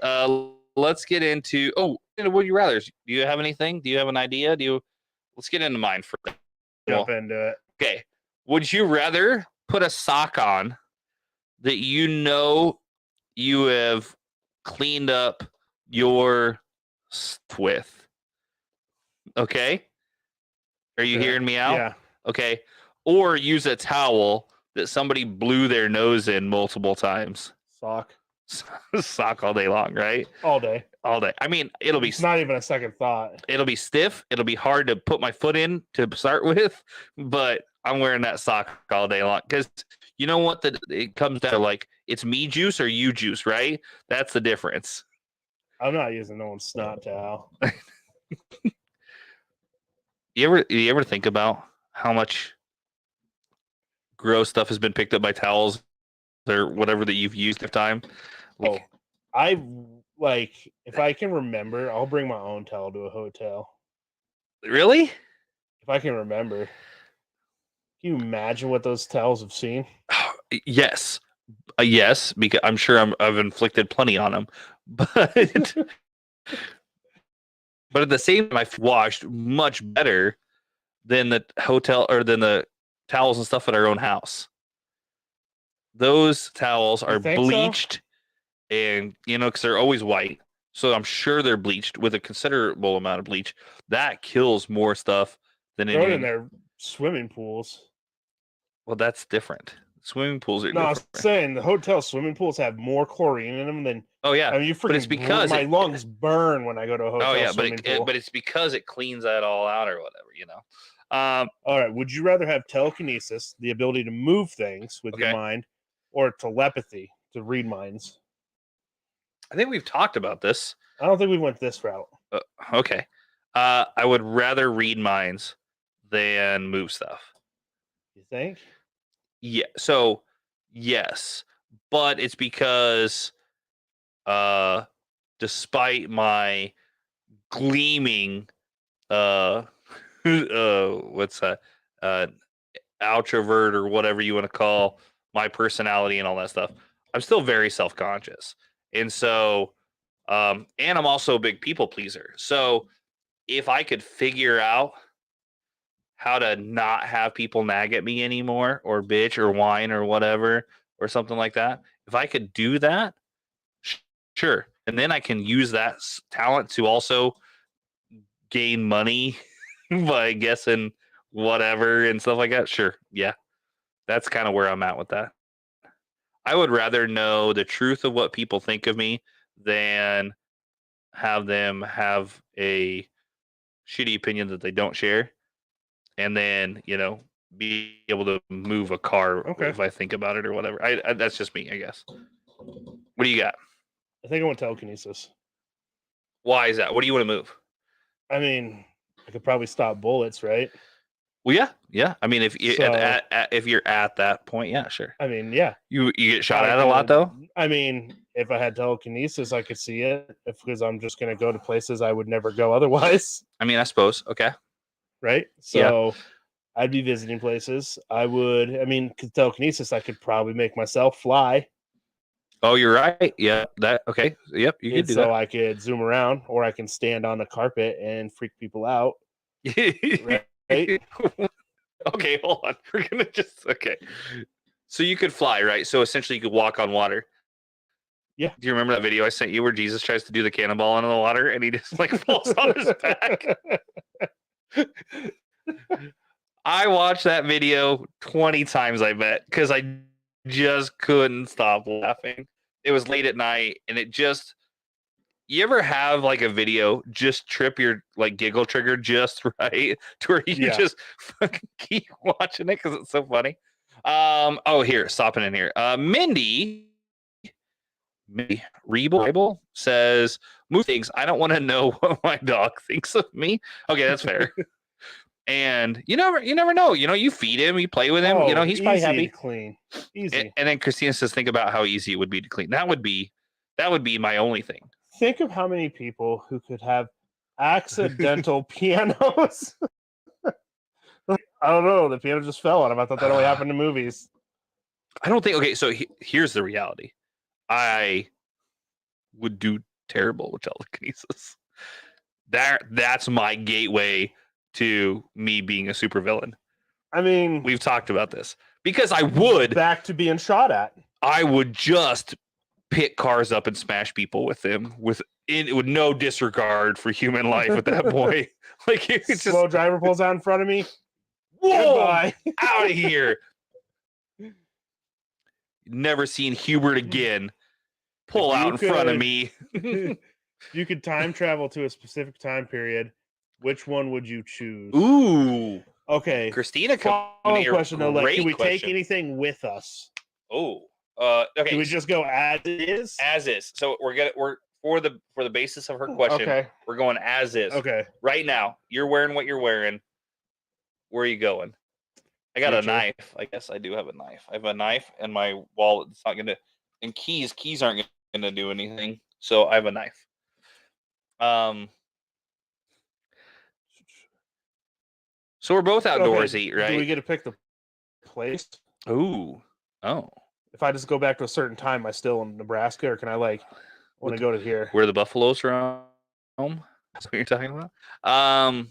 Let's get into. Oh, would you rather? Do you have anything? Do you have an idea? Let's get into mine first.
Jump into it.
Okay. Would you rather put a sock on that you have cleaned up your stuff with? Okay. Are you hearing me out?
Yeah.
Okay. Or use a towel that somebody blew their nose in multiple times. Sock all day long, right?
All day.
I mean, it's
not even a second thought.
It'll be stiff. It'll be hard to put my foot in to start with, but I'm wearing that sock all day long because you know what? It comes down to like it's me juice or you juice, right? That's the difference.
I'm not using no one's snot towel.
You ever think about how much gross stuff has been picked up by towels or whatever that you've used at time?
If I can remember, I'll bring my own towel to a hotel.
Really?
If I can remember. Can you imagine what those towels have seen?
Yes. Yes, because I'm sure I've inflicted plenty on them. But at the same time, I've washed much better than the hotel or than the towels and stuff at our own house. Those towels are bleached and, because they're always white. So I'm sure they're bleached with a considerable amount of bleach. That kills more stuff than
in their swimming pools.
Well, that's different. Swimming pools are different.
No, I was saying the hotel swimming pools have more chlorine in them than.
Oh yeah,
I mean, but it's because my lungs burn when I go to a hotel swimming pool.
But it's because it cleans that all out or whatever,
All right. Would you rather have telekinesis, the ability to move things with your mind, or telepathy to read minds?
I think we've talked about this.
I don't think we went this route.
Okay. I would rather read minds than move stuff.
You think?
Yeah. So, yes. But it's because despite my gleaming what's that? Outrovert or whatever you want to call my personality and all that stuff, I'm still very self-conscious. And so and I'm also a big people pleaser. So if I could figure out how to not have people nag at me anymore or bitch or whine or whatever or something like that, if I could do that, sure. And then I can use that talent to also gain money by guessing whatever and stuff like that. Sure. Yeah. That's kind of where I'm at with that. I would rather know the truth of what people think of me than have them have a shitty opinion that they don't share. And then, be able to move a car if I think about it or whatever. I that's just me, I guess. What do you got?
I think I want telekinesis.
Why is that? What do you want to move?
I mean, I could probably stop bullets, right?
Well, yeah. I mean, if you're at that point, yeah, sure.
I mean, yeah.
You get shot at a lot, though.
I mean, if I had telekinesis, I could see it because I'm just going to go to places I would never go otherwise.
I mean, I suppose. Okay.
Right. So I'd be visiting places. Because telekinesis, I could probably make myself fly.
Oh, you're right. Yeah. Okay. Yep. You could do that.
So I could zoom around, or I can stand on the carpet and freak people out. Right.
Okay, hold on. We're gonna so you could fly, right? So essentially you could walk on water.
Yeah.
Do you remember that video I sent you where Jesus tries to do the cannonball into the water and he just falls on his back? I watched that video 20 times, I bet, because I just couldn't stop laughing. It was late at night and it just You ever have like a video just trip your like giggle trigger just right to where you just fucking keep watching it because it's so funny? Here, stopping in here. Mindy Rebel says, "Move things. I don't want to know what my dog thinks of me." Okay, that's fair. And you never know. You feed him, you play with him. He's probably happy.
To clean. Easy.
And then Christina says, "Think about how easy it would be to clean." That would be my only thing.
Think of how many people who could have accidental pianos. I don't know. The piano just fell on him. I thought that only happened in movies.
I don't think. Okay, so here's the reality. I would do terrible with telekinesis. That's my gateway to me being a supervillain.
I mean,
we've talked about this because I would
back to being shot at.
I would just pick cars up and smash people with them with no disregard for human life at that point. Like it's
slow driver pulls out in front of me.
Whoa! Goodbye. Out of here. Never seen Hubert again. Pull out in front of me.
You could time travel to a specific time period. Which one would you choose?
Ooh.
Okay.
Christina,
question though, like, can we take anything with us?
Oh. Okay.
Can we just go as is?
As is. So we're for the basis of her question.
Okay.
We're going as is.
Okay.
Right now, you're wearing what you're wearing. Where are you going? I got a knife. I guess I do have a knife. I have a knife and my wallet. It's not gonna. And keys aren't gonna do anything. So I have a knife. So we're both outdoorsy, right?
Do we get to pick the place?
Ooh. Oh.
If I just go back to a certain time, am I still in Nebraska, or can I want to go to here?
Where the buffaloes roam? That's what you're talking about? I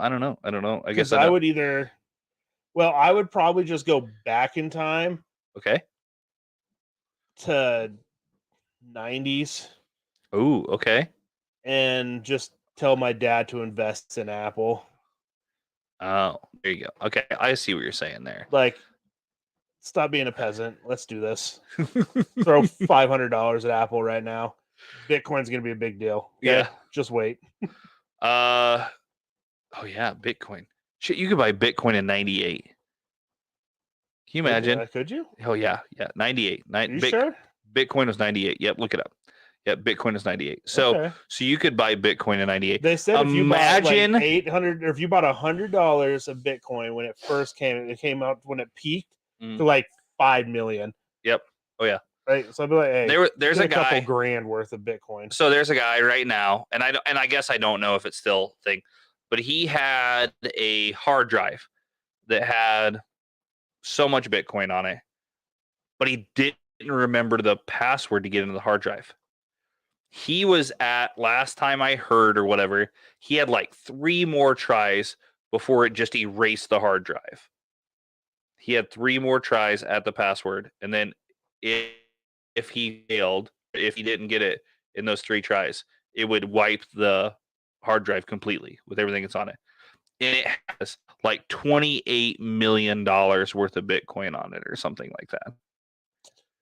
don't know. I guess
I would I would probably just go back in time.
Okay.
To 90s.
Ooh, okay.
And just tell my dad to invest in Apple.
Oh, there you go. Okay, I see what you're saying there.
Like, stop being a peasant. Let's do this. Throw $500 at Apple right now. Bitcoin's going to be a big deal. Okay?
Yeah.
Just wait.
Oh yeah, Bitcoin. Shit, you could buy Bitcoin in 98. Can you imagine?
Could you?
Oh yeah. 98.
Sure?
Bitcoin was 98. Yep, look it up. Yep, Bitcoin is 98. So you could buy Bitcoin in 98.
They said if you bought like 800 or if you bought $100 of Bitcoin when it first came, it came out when it peaked to like 5 million.
Yep. Oh yeah.
Right. So I'd be like, hey,
there's a guy,
couple grand worth of Bitcoin.
So there's a guy right now, and I guess I don't know if it's still a thing, but he had a hard drive that had so much Bitcoin on it, but he didn't remember the password to get into the hard drive. He was at, last time I heard or whatever, he had like 3 more tries before it just erased the hard drive. He had 3 more tries at the password, and then if he failed, if he didn't get it in those 3 tries, it would wipe the hard drive completely with everything that's on it. And it has like $28 million worth of Bitcoin on it or something like that.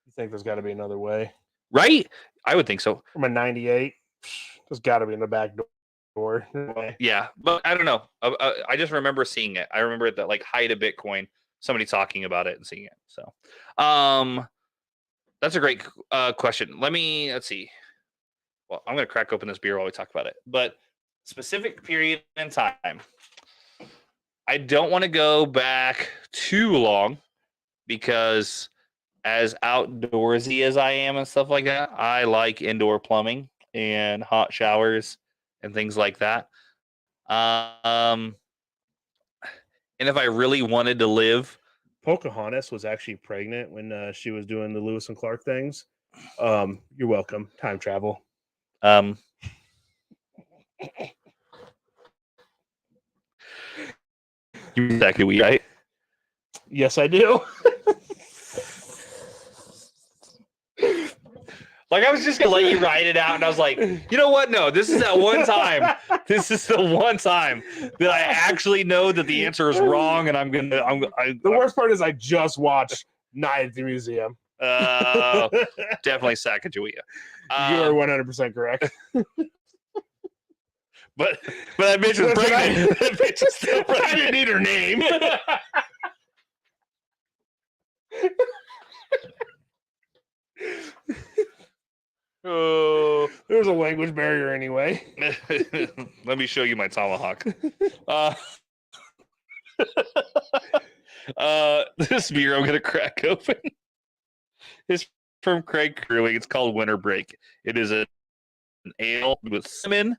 You think there's got to be another way?
Right? I would think so.
From a 98, there's got to be in the back door.
Yeah, but I don't know. I just remember seeing it. I remember at the like height of Bitcoin, somebody talking about it and seeing it. So, that's a great question. Let's see. Well, I'm going to crack open this beer while we talk about it. But specific period in time. I don't want to go back too long because as outdoorsy as I am and stuff like that, I like indoor plumbing and hot showers and things like that. And if I really wanted to live,
Pocahontas was actually pregnant when she was doing the Lewis and Clark things. You're welcome. Time travel.
You exactly we right?
Yes, I do.
Like, I was just gonna let you write it out, and I was like, you know what? No, this is that one time. This is the one time that I actually know that the answer is wrong, and the
worst part is I just watched Night at the Museum.
Definitely Sacagawea.
You are 100% correct.
But that bitch was pregnant. That bitch is still pregnant.
I didn't need her name.
Oh,
there's a language barrier anyway.
Let me show you my tomahawk. This beer I'm gonna crack open is from Craig Curley. It's called Winter Break. It is an ale with cinnamon,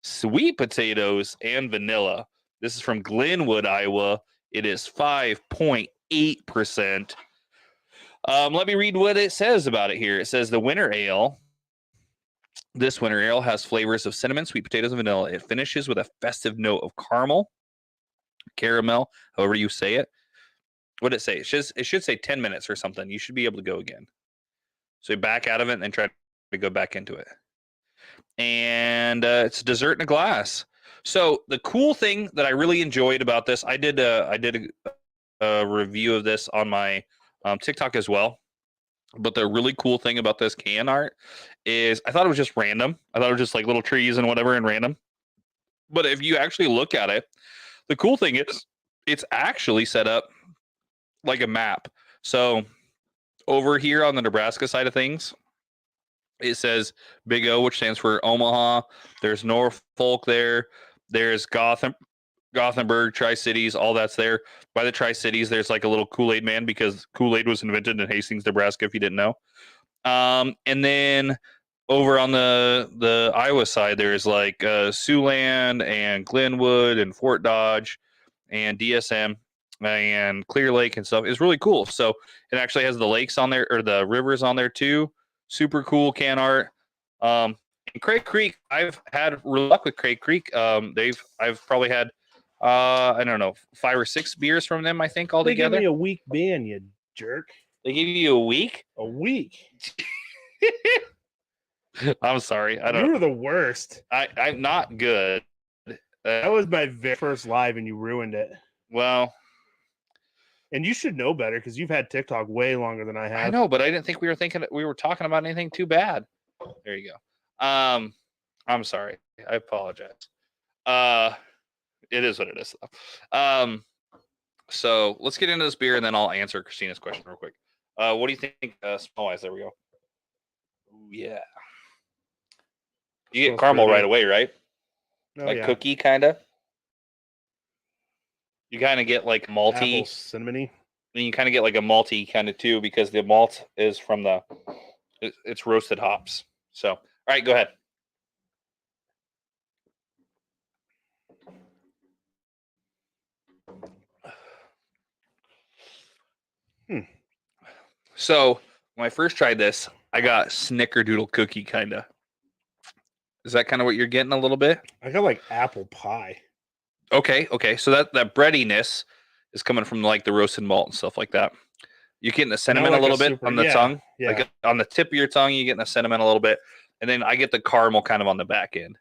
sweet potatoes, and vanilla. This is from Glenwood, Iowa. It is 5.8%. Let me read what it says about it here. It says the winter ale. This winter ale has flavors of cinnamon, sweet potatoes, and vanilla. It finishes with a festive note of caramel, however you say it. What did it say? It should say 10 minutes or something. You should be able to go again. So you back out of it and then try to go back into it. And it's dessert in a glass. So the cool thing that I really enjoyed about this, I did a review of this on my TikTok as well. But the really cool thing about this can art is I thought it was just random. I thought it was just like little trees and whatever and random. But if you actually look at it, the cool thing is it's actually set up like a map. So over here on the Nebraska side of things, it says Big O, which stands for Omaha. There's Norfolk there. There's Gothenburg, Tri-Cities, all that's there. By the Tri-Cities, there's like a little Kool-Aid man because Kool-Aid was invented in Hastings, Nebraska, if you didn't know. And then over on the Iowa side, there's like Siouxland and Glenwood and Fort Dodge and DSM and Clear Lake and stuff. It's really cool. So it actually has the lakes on there or the rivers on there too. Super cool can art. And Craig Creek, I've had real luck with Craig Creek. I've probably had I don't know, 5 or 6 beers from them, I think, altogether.
They gave me a week ban, you jerk.
They gave you a week?
A week.
I'm sorry.
You were the worst.
I'm not good.
That was my very first live, and you ruined it.
Well,
and you should know better because you've had TikTok way longer than I have.
I know, but I didn't think we were talking about anything too bad. There you go. I'm sorry. I apologize. It is what it is. So let's get into this beer, and then I'll answer Christina's question real quick. What do you think? Smell-wise, there we go. Ooh, yeah. You get caramel right away, right?
Oh,
like cookie, kind of. You kind of get like malty,
cinnamony.
And you kind of get like a malty kind of too, because the malt is from it's roasted hops. So, all right, go ahead. So when I first tried this, I got snickerdoodle cookie kind of. Is that kind of what you're getting a little bit?
I got like apple pie.
Okay. So that breadiness is coming from like the roasted malt and stuff like that. You're getting the cinnamon a little bit on the tongue.
Yeah.
Like on the tip of your tongue, you're getting the cinnamon a little bit. And then I get the caramel kind of on the back end.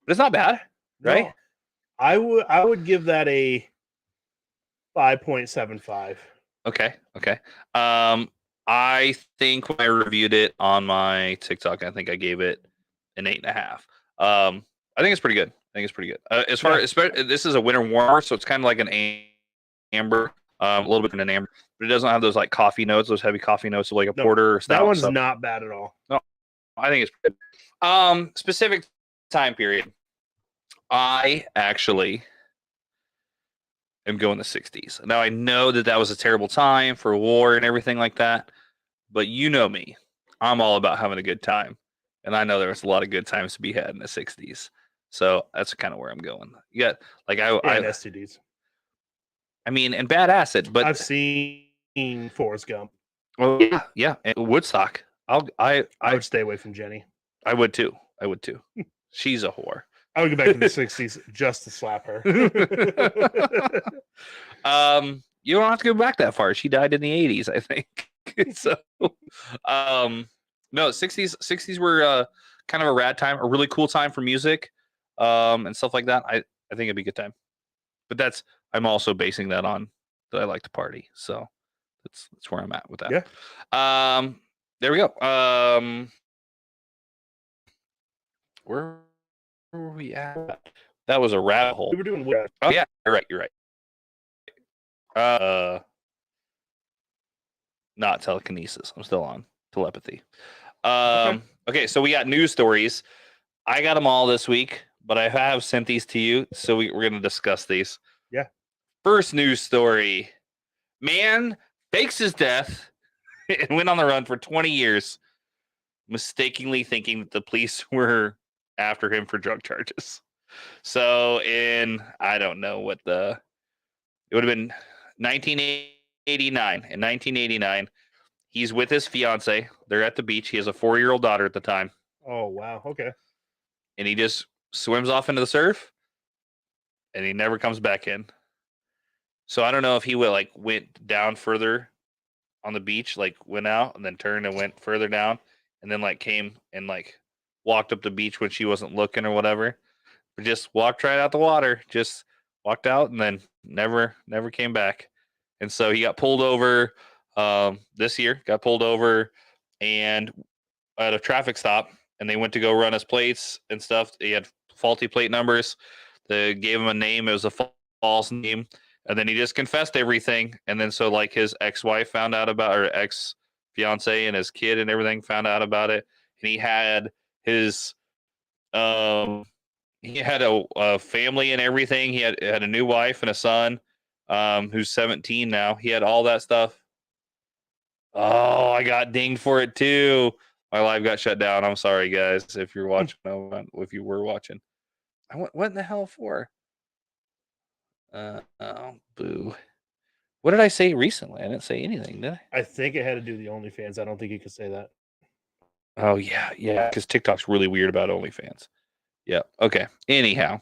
But it's not bad, right?
No, I would give that a 5.75.
Okay. I think when I reviewed it on my TikTok, I think I gave it an 8.5. I think it's pretty good. As far as this is a winter warmer, so it's kind of like an amber, a little bit of an amber, but it doesn't have those like coffee notes, those heavy coffee notes of like a porter or stout.
That one's not bad at all.
No, I think it's good. Specific time period. I actually am going the 60s. Now I know that was a terrible time for war and everything like that, but you know me, I'm all about having a good time, and I know there was a lot of good times to be had in the 60s. So that's kind of where I'm going. You got like
STDs.
I mean, and bad acid, but
I've seen Forrest Gump.
Well, yeah, and Woodstock. I
would stay away from Jenny.
I would too. She's a whore.
I would go back to the 60s just to slap her.
You don't have to go back that far. She died in the 80s, I think. So, no, 60s were kind of a rad time, a really cool time for music, and stuff like that. I think it'd be a good time. But I'm also basing that on that I like to party. So That's where I'm at with that.
Yeah.
There we go. Where were we at? That was a rabbit hole.
We were doing weird.
Oh yeah, you're right. Not telekinesis. I'm still on telepathy. Okay, so we got news stories. I got them all this week, but I have sent these to you, so we're going to discuss these.
Yeah.
First news story. Man fakes his death and went on the run for 20 years, mistakenly thinking that the police were after him for drug charges. So I don't know it would have been 1989. In 1989, he's with his fiance. They're at the beach. He has a 4-year-old daughter at the time.
Oh, wow. Okay.
And he just swims off into the surf, and he never comes back in. So I don't know if he went down further on the beach, went out and then turned and went further down, and then came and walked up the beach when she wasn't looking or whatever. But just walked right out the water, just walked out and then never came back. And so he got pulled over this year. Got pulled over and at a traffic stop, and they went to go run his plates and stuff. He had faulty plate numbers. They gave him a name. It was a false name. And then he just confessed everything. And then so his ex-wife found out about, or ex-fiance and his kid and everything found out about it. And he had his he had a family and everything. He had a new wife and a son who's 17 now. He had all that stuff. Oh, I got dinged for it too. My live got shut down. I'm sorry, guys, if you're watching. If you were watching, what in the hell for? Oh, boo. What did I say recently? I didn't say anything, did I?
I think it had to do with the OnlyFans. I don't think you could say that.
Oh, yeah, because TikTok's really weird about OnlyFans. Yeah, okay. Anyhow,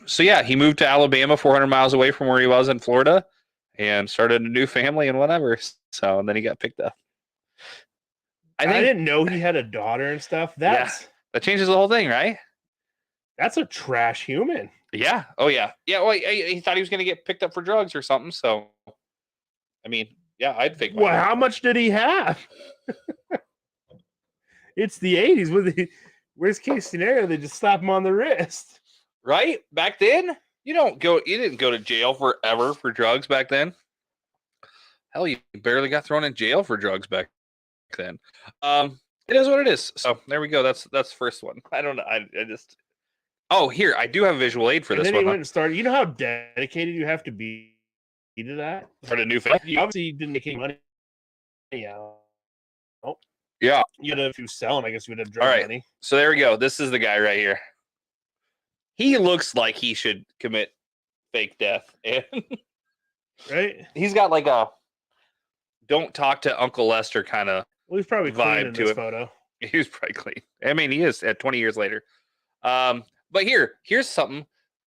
so yeah, he moved to Alabama, 400 miles away from where he was in Florida, and started a new family and whatever. So, and then he got picked up.
I didn't know he had a daughter and stuff.
That changes the whole thing, right?
That's a trash human.
Yeah. Oh, yeah. Yeah. Well, he thought he was going to get picked up for drugs or something. So, I mean, yeah, I'd fake.
Well, how much did he have? It's the 80s. With the worst case scenario, they just slap him on the wrist.
Right? Back then, you didn't go to jail forever for drugs back then. Hell, you barely got thrown in jail for drugs back then. It is what it is. So there we go. That's the first one. I don't know. I just. Oh, here, I do have a visual aid for this one.
And then he went and started. You know how dedicated you have to be to that?
For the new thing?
You obviously didn't make any money. Yeah. Oh.
Yeah.
You'd have to sell them. I guess you would have drug money.
So there we go. This is the guy right here. He looks like he should commit fake death.
Right?
He's got a don't talk to Uncle Lester kind of
he's probably clean in this
it.
photo.
He was probably clean. I mean, he is at 20 years later. But here's something.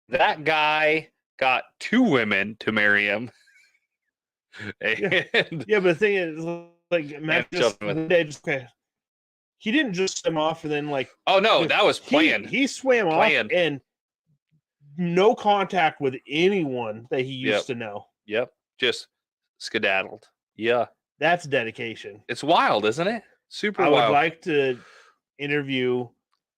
That guy got 2 women to marry him.
Yeah, but the thing is, Matt he didn't just swim off and then
oh no, that was planned.
He swam off and no contact with anyone that he used to know.
Yep, just skedaddled. Yeah,
that's dedication.
It's wild, isn't it? Super
wild.
I
would like to interview.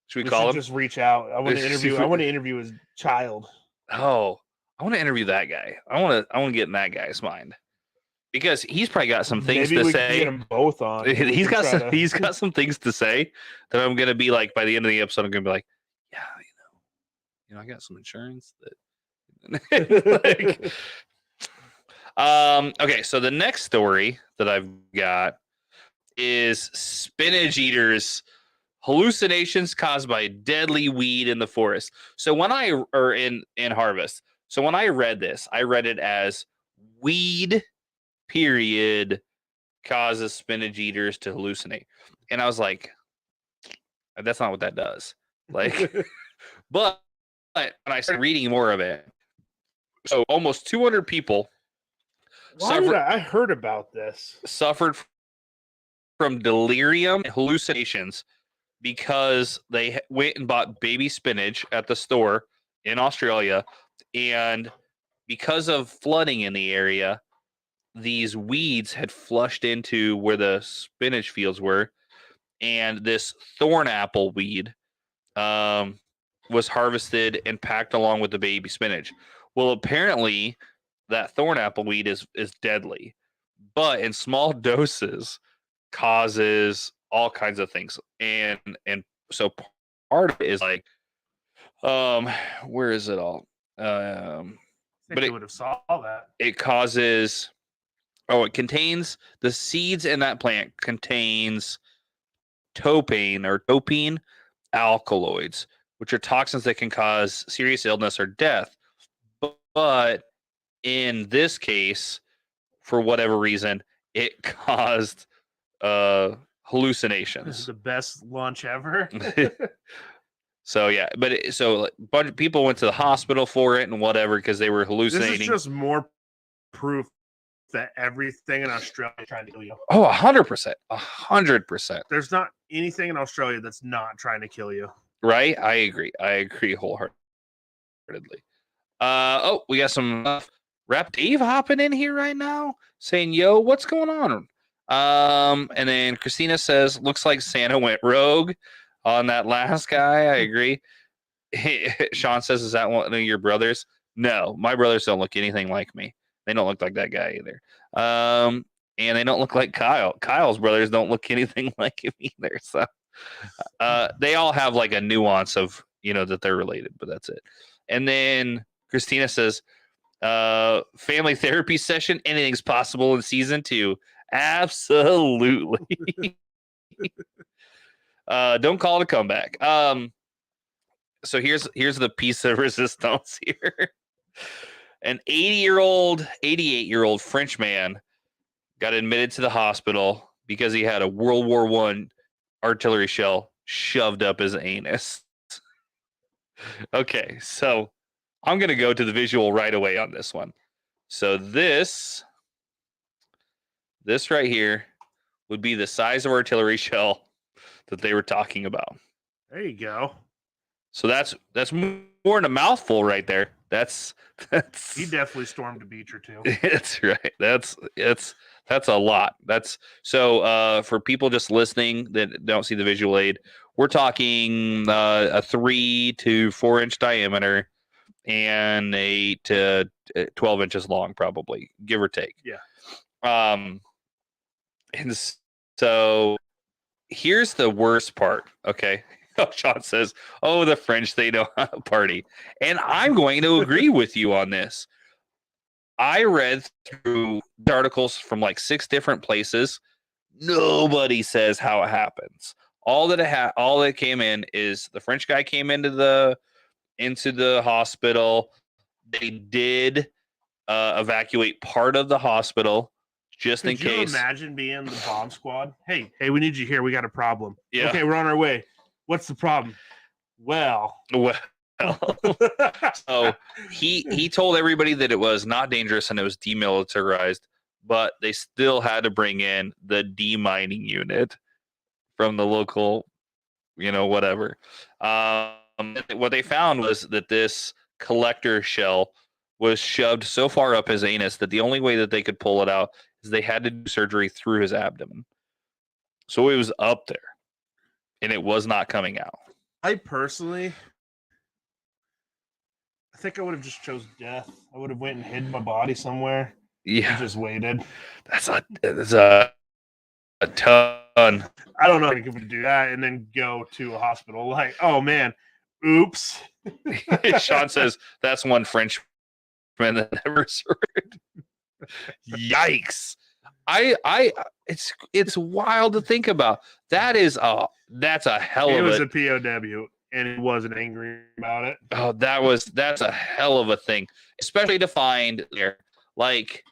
Should we call him?
Just reach out. I want to interview. I want to interview his child.
Oh, I want to interview that guy. I want to get in that guy's mind because he's probably got some things to say.
Can get them both on.
He's got some things to say that I'm gonna be by the end of the episode. I'm gonna be like, yeah, you know, I got some insurance that. Okay, so the next story that I've got is spinach eaters. Hallucinations caused by deadly weed in the forest. So when in harvest. So when I read this, I read it as weed period causes spinach eaters to hallucinate. And I was like, that's not what that does. But when I started reading more of it, so almost 200 people
I heard about this.
Suffered from delirium and hallucinations because they went and bought baby spinach at the store in Australia, and because of flooding in the area, these weeds had flushed into where the spinach fields were, and this thorn apple weed was harvested and packed along with the baby spinach. Well, apparently that thorn apple weed is deadly, but in small doses causes all kinds of things. And so part of it is like, where is it all?
But it would have saw that.
It causes, it contains, the seeds in that plant contains topine alkaloids, which are toxins that can cause serious illness or death. But in this case, for whatever reason, it caused hallucinations.
This is the best lunch ever.
So yeah, but a bunch of people went to the hospital for it and whatever because they were hallucinating.
This is just more proof that everything in Australia is trying to kill you.
Oh, 100%, 100%.
There's not anything in Australia that's not trying to kill you.
Right? I agree wholeheartedly. We got some Rap Dave hopping in here right now saying, "Yo, what's going on?" And then Christina says, "Looks like Santa went rogue on that last guy." I agree. Sean says, "Is that one of your brothers?" No, my brothers don't look anything like me. They don't look like that guy either. And they don't look like Kyle. Kyle's brothers don't look anything like him either. So they all have like a nuance of, that they're related, but that's it. And then Christina says, family therapy session, anything's possible in season 2. Absolutely. Don't call it a comeback. So here's the piece of resistance here. An 88-year-old French man got admitted to the hospital because he had a World War I artillery shell shoved up his anus. Okay, so I'm going to go to the visual right away on this one. So this right here would be the size of artillery shell that they were talking about.
There you go. So
that's more than a mouthful right there. That's
he definitely stormed a beach or two.
That's right. That's a lot. That's so for people just listening that don't see the visual aid, we're talking a 3 to 4 inch diameter and 8 to 12 inches long, probably, give or take.
Yeah.
And so here's the worst part. Okay. Sean says, "Oh, the French, they know how to party." And I'm going to agree with you on this. I read through articles from like 6 different places. Nobody says how it happens. All that came in is the French guy came into the hospital. They did evacuate part of the hospial just in case.
Could you imagine being the bomb squad? Hey, we need you here. We got a problem.
Yeah.
Okay, we're on our way. What's the problem? Well.
So he told everybody that it was not dangerous and it was demilitarized, but they still had to bring in the demining unit from the local, whatever. What they found was that this collector shell was shoved so far up his anus that the only way that they could pull it out is they had to do surgery through his abdomen. So it was up there. And it was not coming out.
I personally, I think I would have just chose death. I would have went and hid my body somewhere.
Yeah,
and just waited.
That's a ton.
I don't know if I could do that and then go to a hospital. Like, oh man, oops.
Sean says that's one Frenchman that never served. Yikes. It's wild to think about. That's a hell of a.
It was a POW, and he wasn't angry about it.
Oh, that's a hell of a thing, especially to find there. Like,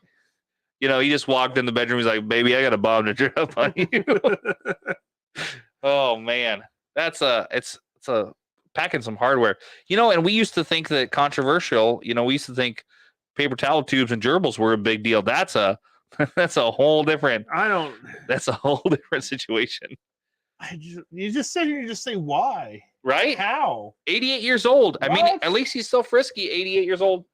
he just walked in the bedroom. He's like, "Baby, I got a bomb to drop on you." Oh man, it's packing some hardware. And we used to think that controversial. We used to think paper towel tubes and gerbils were a big deal. That's a whole different. That's a whole different situation.
You just sit here and just say why,
right?
How?
88 years old. What? I mean, at least he's still frisky. 88 years old.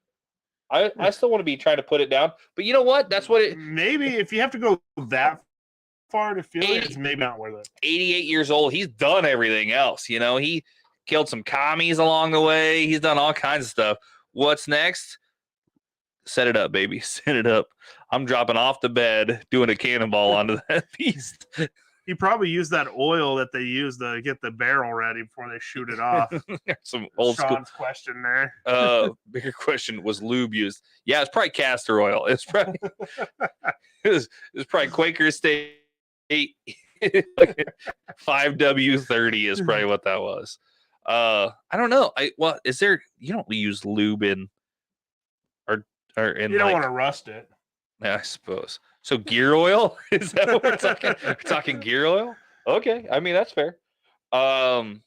I still want to be trying to put it down. But you know what? That's what it.
Maybe if you have to go that far to feel
80
it, it's maybe not worth it.
88 years old. He's done everything else. You know, he killed some commies along the way. He's done all kinds of stuff. What's next? Set it up, baby. Set it up. I'm dropping off the bed, doing a cannonball onto that beast.
He probably used that oil that they use to get the barrel ready before they shoot it off.
Some old
Sean's
school
question there.
Bigger question, was lube used? Yeah, it's probably castor oil. It's probably it was probably Quaker State 5W30 is probably what that was. I don't know. Is there, you don't use lube in or in,
you don't want to rust it.
Yeah, I suppose. So gear oil? Is that what we're talking? We're talking gear oil? Okay. I mean, that's fair. Do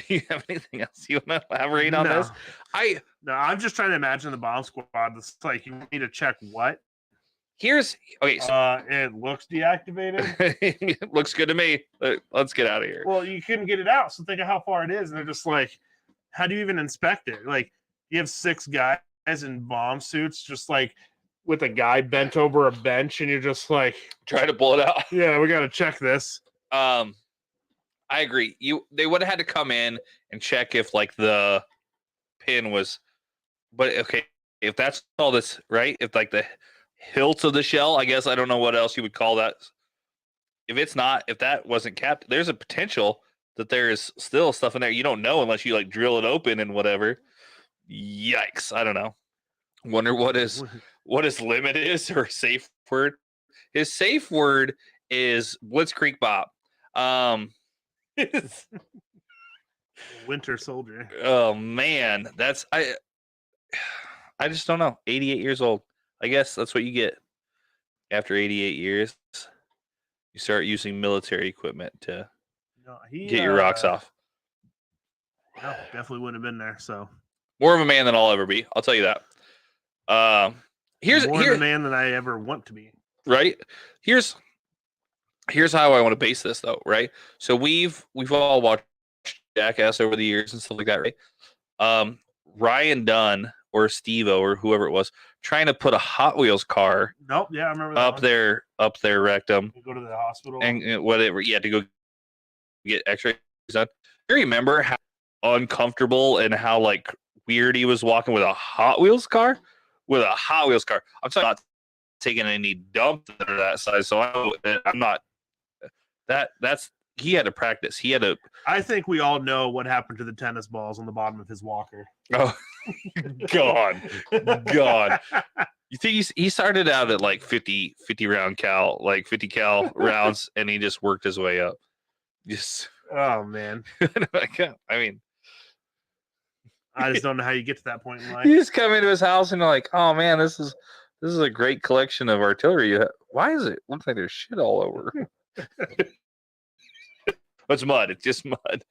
you have anything else you want to elaborate on this?
No, I'm just trying to imagine the bomb squad. It's like, you need to check what?
Okay. So,
it looks deactivated.
It looks good to me. Let's get out of here.
Well, you couldn't get it out, so think of how far it is. And they're just like, how do you even inspect it? Like, you have 6 guys in bomb suits, just like with a guy bent over a bench, and you're just like,
try to pull it out.
Yeah, we got to check this.
I agree. They would have had to come in and check if like the pin was, but okay, if that's all this, right? If like the hilt of the shell, I guess I don't know what else you would call that. If that wasn't capped, there's a potential that there is still stuff in there you don't know unless you like drill it open and whatever. Yikes! I don't know. Wonder what his limit is or safe word. His safe word is Blitzkrieg Bob.
Winter Soldier.
Oh man, I just don't know. 88 years old. I guess that's what you get after 88 years. You start using military equipment to get your rocks off.
No, definitely wouldn't have been there. So
more of a man than I'll ever be. I'll tell you that. Here's
more of a man than I ever want to be.
Right. Here's how I want to base this though. Right. So we've all watched Jackass over the years and stuff like that. Right. Ryan Dunn or Steve-O or whoever it was trying to put a Hot Wheels car.
Nope. Yeah, I remember that
up their rectum.
Go to the hospital
and whatever. Yeah, to go get X-rays done. Do you remember how uncomfortable and how like weird he was walking with a Hot Wheels car? With a Hot Wheels car. I'm talking about taking any dump that are that size. So I'm not. That's he had to practice. He had to.
I think we all know what happened to the tennis balls on the bottom of his walker.
Oh, God. You think he started out at like 50 round cal, like 50 cal rounds, and he just worked his way up. Just.
Oh man.
I mean,
I just don't know how you get to that point in life.
You just come into his house and you're like, oh man, this is a great collection of artillery. Why does it look like there's shit all over? It's mud. It's just mud.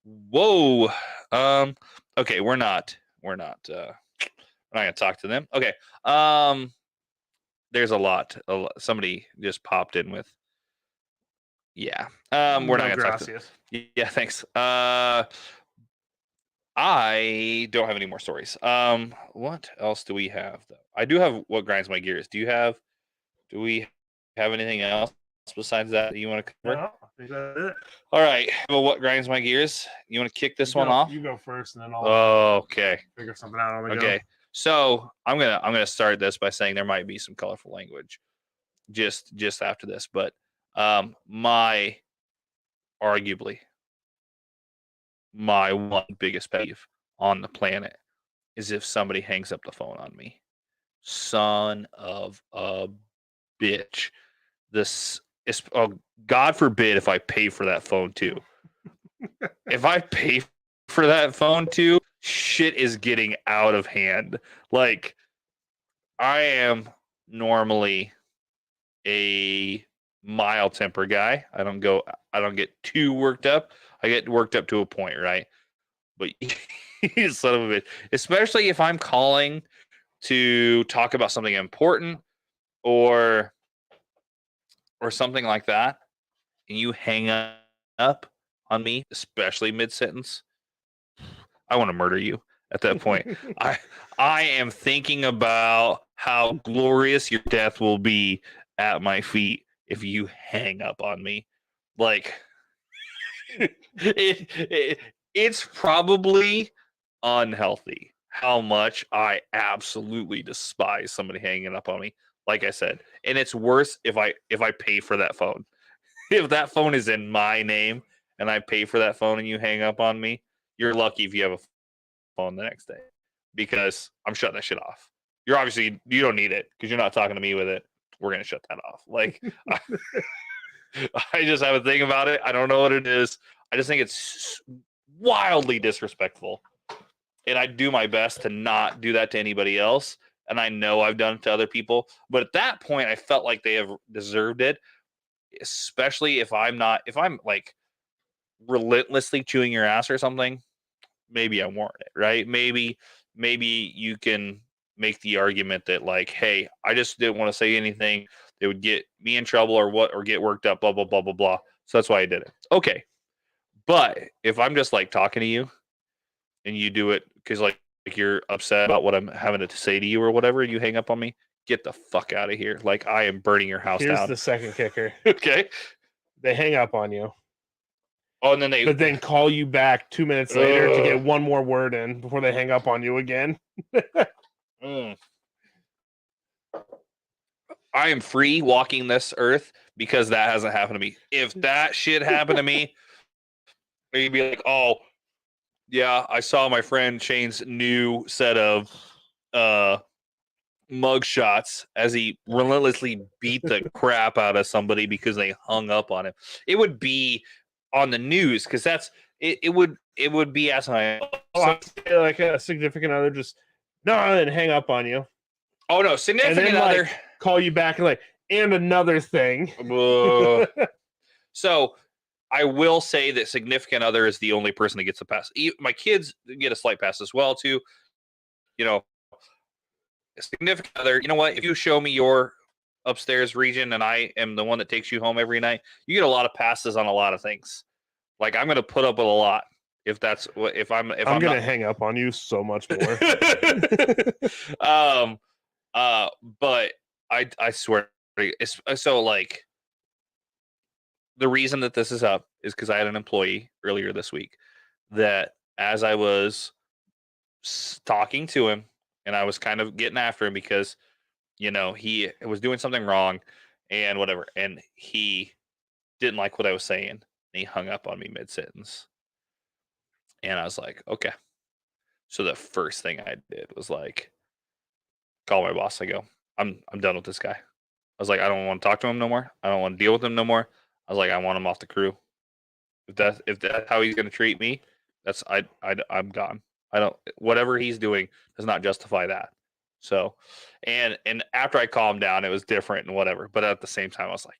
Whoa. Okay, we're not gonna talk to them. Okay. There's a lot. Somebody just popped in with. Yeah. We're not gonna talk to them. Yeah, thanks. I don't have any more stories. What else do we have though? I do have what grinds my gears. Do we have anything else besides that you want to cover?
No, I think that's it.
All right. Well, what grinds my gears? You want to kick this one off?
You go first, and then I'll
okay.
Figure something out on the
go. So I'm gonna start this by saying there might be some colorful language just after this, but arguably my one biggest pet peeve on the planet is if somebody hangs up the phone on me. Son of a bitch. This is, God forbid if I pay for that phone too. If I pay for that phone too, shit is getting out of hand. Like, I am normally a mild temper guy. I don't get too worked up. I get worked up to a point, right? But you son of a bitch. Especially if I'm calling to talk about something important or something like that, and you hang up on me, especially mid-sentence, I want to murder you. at that point. I am thinking about how glorious your death will be at my feet if you hang up on me. Like, it's probably unhealthy how much I absolutely despise somebody hanging up on me. Like I said, and it's worse if I pay for that phone. If that phone is in my name and I pay for that phone and you hang up on me, you're lucky if you have a phone the next day, because I'm shutting that shit off. You don't need it because you're not talking to me with it. We're gonna shut that off. Like, I just have a thing about it. I don't know what it is. I just think it's wildly disrespectful, and I do my best to not do that to anybody else. And I know I've done it to other people, but at that point, I felt like they have deserved it, especially if I'm like relentlessly chewing your ass or something. Maybe I warrant it, right? Maybe you can make the argument that, like, hey, I just didn't want to say anything that would get me in trouble or get worked up, blah, blah, blah, blah, blah. So that's why I did it. Okay. But if I'm just like talking to you and you do it because like you're upset about what I'm having to say to you or whatever, and you hang up on me, get the fuck out of here. Like, I am burning your house down.
Here's the second kicker.
Okay.
They hang up on you.
Oh, and then
but then call you back 2 minutes later to get one more word in before they hang up on you again.
I am free walking this earth because that hasn't happened to me. If that shit happened to me, you'd be like, oh, yeah, I saw my friend Shane's new set of mug shots as he relentlessly beat the crap out of somebody because they hung up on him. It would be on the news because it would be as
like a significant other just and hang up on you.
Oh no, significant other
like, call you back and like, and another thing.
So I will say that significant other is the only person that gets a pass. My kids get a slight pass as well too. You know, significant other. You know what? If you show me your upstairs region and I am the one that takes you home every night, you get a lot of passes on a lot of things. Like, I'm going to put up with a lot if that's what I'm going
to hang up on you so much more.
But I swear, it's so like the reason that this is up is because I had an employee earlier this week that, as I was talking to him and I was kind of getting after him because, you know, he was doing something wrong and whatever, and he didn't like what I was saying, and he hung up on me mid-sentence. And I was like, okay. So the first thing I did was like call my boss. I go, I'm done with this guy. I was like, I don't want to talk to him no more. I don't want to deal with him no more. I was like, I want him off the crew. If that's how he's going to treat me, I'm gone. Whatever he's doing does not justify that. So, and after I calmed down, it was different and whatever. But at the same time, I was like,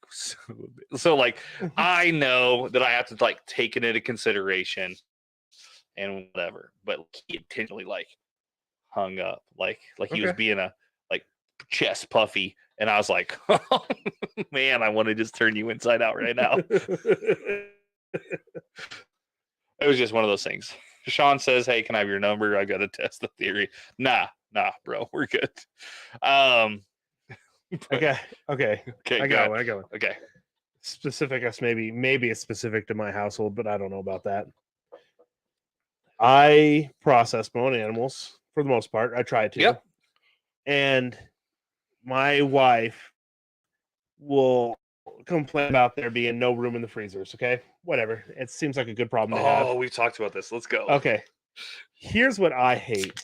so like, I know that I have to like take it into consideration and whatever. But he intentionally like hung up, like he was being a like chest puffy, and I was like, oh, man, I want to just turn you inside out right now. It was just one of those things. Sean says, hey, can I have your number? I got to test the theory. Nah, bro, we're good.
Okay. I got one.
Okay.
Specific us, maybe it's specific to my household, but I don't know about that. I process my own animals for the most part. I try to.
Yep.
And my wife will complain about there being no room in the freezers. Okay, whatever. It seems like a good problem to have.
Oh, we've talked about this. Let's go.
Okay. Here's what I hate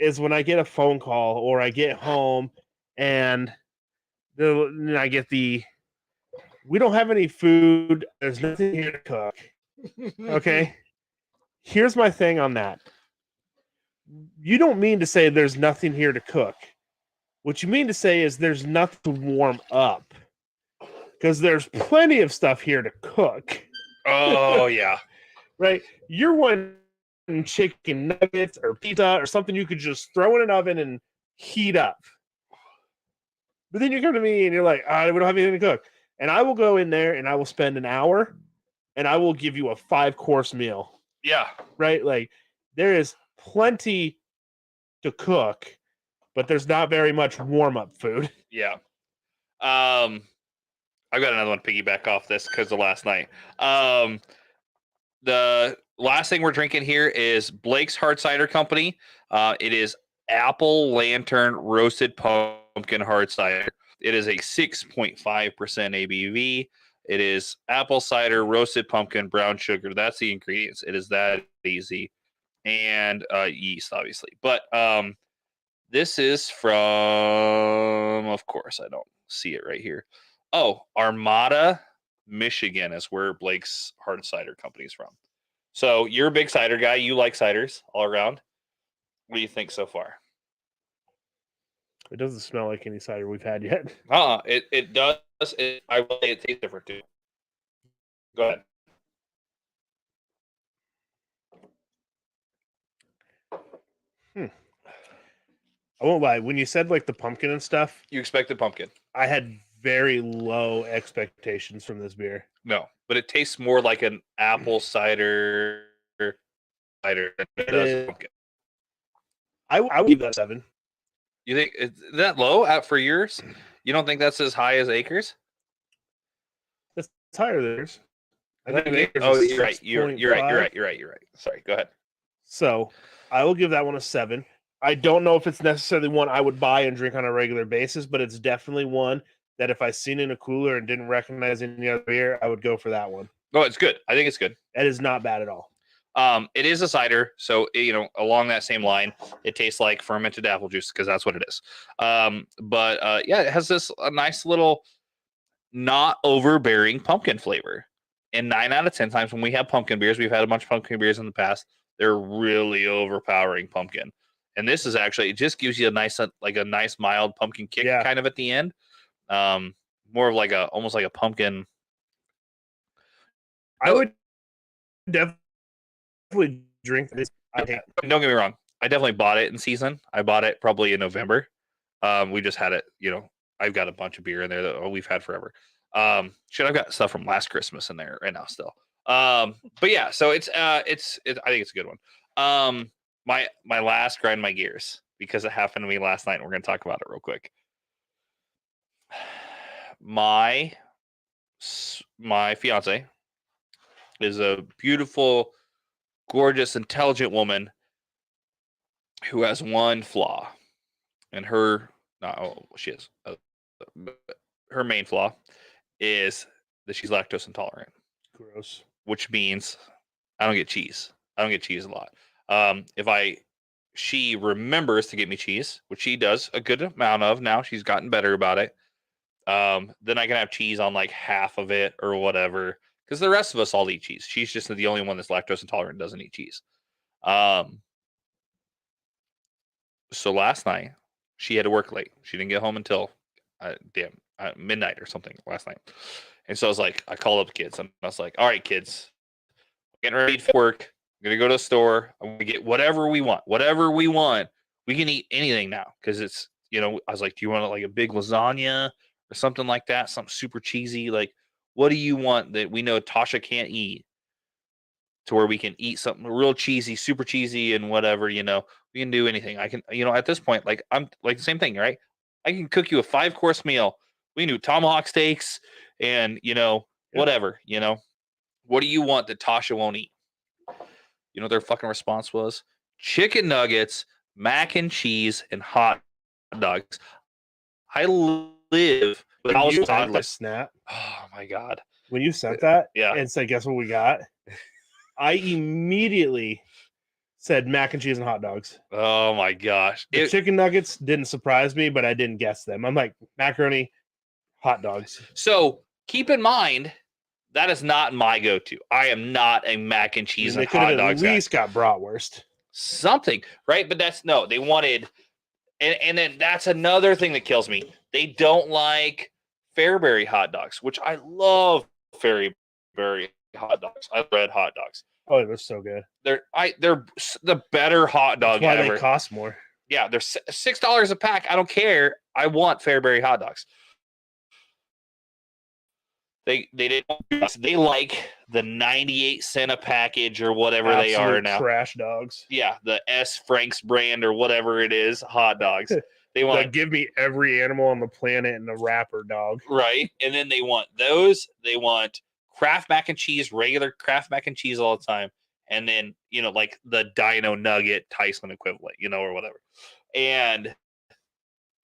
is when I get a phone call or I get home and I get we don't have any food. There's nothing here to cook. Okay. Here's my thing on that. You don't mean to say there's nothing here to cook. What you mean to say is there's nothing to warm up. Because there's plenty of stuff here to cook.
Oh, yeah.
Right? You're wanting chicken nuggets or pizza or something you could just throw in an oven and heat up. But then you come to me and you're like, we don't have anything to cook. And I will go in there and I will spend an hour and I will give you a 5-course meal.
Yeah.
Right? Like, there is plenty to cook, but there's not very much warm-up food.
Yeah. I've got another one to piggyback off this because of last night. The last thing we're drinking here is Blake's Hard Cider Company. It is Apple Lantern Roasted Pumpkin Hard Cider. It is a 6.5% ABV. It is apple cider, roasted pumpkin, brown sugar. That's the ingredients. It is that easy. And yeast, obviously. But this is from, of course, I don't see it right here. Oh, Armada, Michigan is where Blake's Hard Cider Company is from. So you're a big cider guy. You like ciders all around. What do you think so far?
It doesn't smell like any cider we've had yet.
It does. I will say it tastes different too. Go ahead.
I won't lie. When you said like the pumpkin and stuff,
You expected pumpkin.
I had very low expectations from this beer.
No, but it tastes more like an apple cider than it does pumpkin.
I would give that a 7.
You think is that low out for yours? You don't think that's as high as Acres?
It's higher than yours. I think Acres
Oh,
is
you're right. You're right. Sorry. Go ahead.
So I will give that one a 7. I don't know if it's necessarily one I would buy and drink on a regular basis, but it's definitely one that if I seen in a cooler and didn't recognize any other beer, I would go for that one.
Oh, it's good. I think it's good.
That is not bad at all.
It is a cider, so along that same line, it tastes like fermented apple juice because that's what it is. But yeah, it has a nice little not overbearing pumpkin flavor. And 9 out of 10 times when we have pumpkin beers, we've had a bunch of pumpkin beers in the past. They're really overpowering pumpkin, and this is actually it just gives you a nice mild pumpkin kick kind of at the end. More of almost like a pumpkin.
I would definitely drink this.
Don't get me wrong. I definitely bought it in season. I bought it probably in November. We just had it, I've got a bunch of beer in there that we've had forever. I've got stuff from last Christmas in there right now still. But yeah, so I think it's a good one. My last grind my gears because it happened to me last night and we're going to talk about it real quick. My fiance is a beautiful, gorgeous, intelligent woman who has one flaw, and her main flaw is that she's lactose intolerant.
Gross.
Which means I don't get cheese. I don't get cheese a lot. She remembers to get me cheese, which she does a good amount of now. She's gotten better about it. Then I can have cheese on like half of it or whatever. Because the rest of us all eat cheese. She's just the only one that's lactose intolerant and doesn't eat cheese. So last night, she had to work late. She didn't get home until midnight or something last night. And so I called up the kids and I was like, all right, kids, getting ready for work. I'm going to go to the store. I'm going to get whatever we want. Whatever we want. We can eat anything now. Because it's, I was like, do you want like a big lasagna or something like that? Something super cheesy. Like, what do you want that we know Tasha can't eat to where we can eat something real cheesy, super cheesy and whatever, we can do anything. I can, at this point, like I'm like the same thing, right? I can cook you a 5-course meal. We can do tomahawk steaks and, whatever, what do you want that Tasha won't eat? Their fucking response was chicken nuggets, mac and cheese, and hot dogs. I live with all toddlers.
Snap.
Oh my God.
When you sent that
and
said, guess what we got? I immediately said mac and cheese and hot dogs.
Oh my gosh.
The chicken nuggets didn't surprise me, but I didn't guess them. I'm like, macaroni, hot dogs.
So keep in mind, that is not my go-to. I am not a mac and cheese and hot dogs guy.
At least got bratwurst.
Something, right? But they wanted, and then that's another thing that kills me. They don't like Fairberry hot dogs, which I love Fairberry hot dogs. I love red hot dogs.
Oh, they're so good.
They're the better hot dog
That's why
ever.
They cost more.
Yeah, they're $6 a pack. I don't care. I want Fairberry hot dogs. They didn't. They like the 98 cent a package or whatever they are now.
Trash dogs.
Yeah, the S. Frank's brand or whatever it is, hot dogs. They want
give me every animal on the planet in a wrapper, dog.
Right, and then they want those. They want Kraft mac and cheese, regular Kraft mac and cheese all the time, and then like the Dino Nugget Tyson equivalent, or whatever. And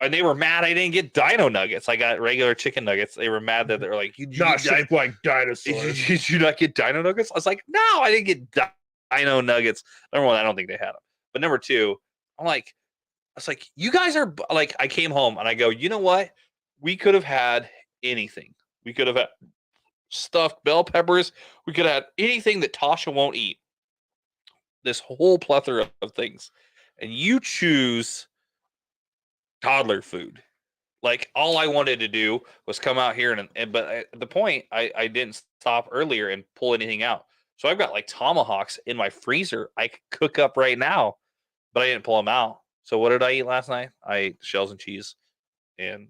they were mad I didn't get Dino Nuggets. I got regular chicken nuggets. They were mad that they're like,
not shaped like dinosaurs.
Did you not get Dino Nuggets? I was like, no, I didn't get Dino Nuggets. Number one, I don't think they had them. But number two, I was like, you guys are like, I came home and I go, you know what? We could have had anything. We could have had stuffed bell peppers. We could have had anything that Tasha won't eat. This whole plethora of things. And you choose toddler food. Like, all I wanted to do was come out here but at the point I didn't stop earlier and pull anything out. So I've got like tomahawks in my freezer I could cook up right now, but I didn't pull them out. So what did I eat last night? I ate shells and cheese and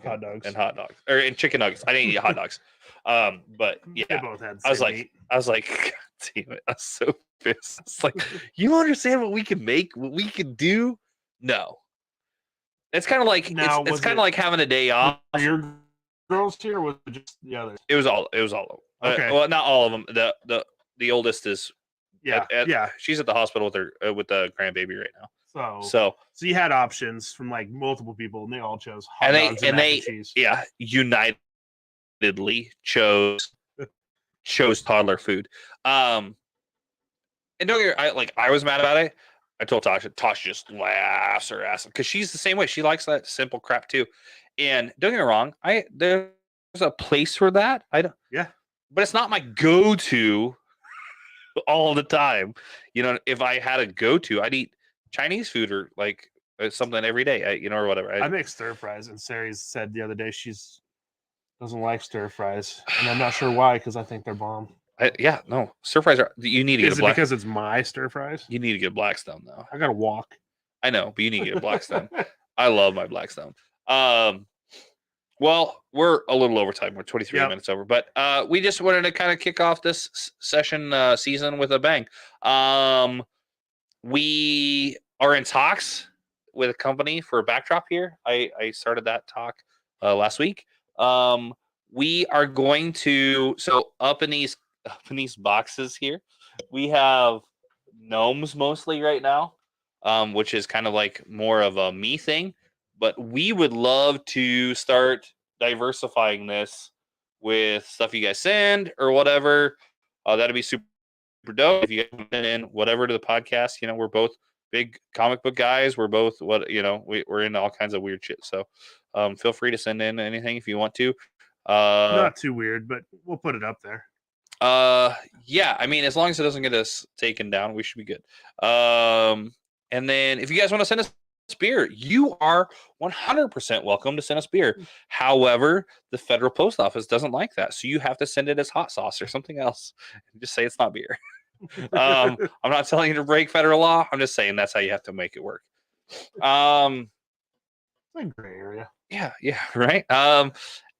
hot dogs
and chicken nuggets. I didn't eat hot dogs. But yeah,
they both had
I was like, God damn it. I was so pissed. It's like, you don't understand what we can make, what we can do? No. It's kind of like it's kind of like having a day off.
Were your girls here, or was it just the others?
It was all of them.
Okay.
Well, not all of them. The oldest is
yeah.
She's at the hospital with the grandbaby right now.
So you had options from like multiple people, and they all chose hot dogs and mac and cheese.
Yeah, unitedly chose toddler food. And don't get I was mad about it. I told Tasha. Tasha just laughs her ass because she's the same way. She likes that simple crap too. And don't get me wrong, there's a place for that.
Yeah,
but it's not my go-to all the time. If I had a go-to, I'd eat Chinese food or like something every day. Or whatever.
I make stir fries, and Sari said the other day she's doesn't like stir fries, and I'm not sure why because I think they're bomb.
No, stir fries are. You need to get
a black. Because it's my stir fries.
You need to get a Blackstone though.
I gotta walk.
I know, but you need to get a Blackstone. I love my Blackstone. Well, we're a little over time. We're 23 minutes over, but we just wanted to kind of kick off this season with a bang. We are in talks with a company for a backdrop here. I started that talk last week. We are going to up in these boxes here, we have gnomes mostly right now, which is kind of like more of a me thing. But we would love to start diversifying this with stuff you guys send or whatever. That'd be super dope. If you guys send in whatever to the podcast, we're both big comic book guys. We're both we're into all kinds of weird shit. So feel free to send in anything if you want to.
Not too weird, but we'll put it up there.
Yeah, I mean, as long as it doesn't get us taken down, we should be good. And then if you guys want to send us beer, you are 100% welcome to send us beer. However, the federal post office doesn't like that, so you have to send it as hot sauce or something else. Just say it's not beer. I'm not telling you to break federal law. I'm just saying that's how you have to make it work.
It's a gray area.
Yeah, right.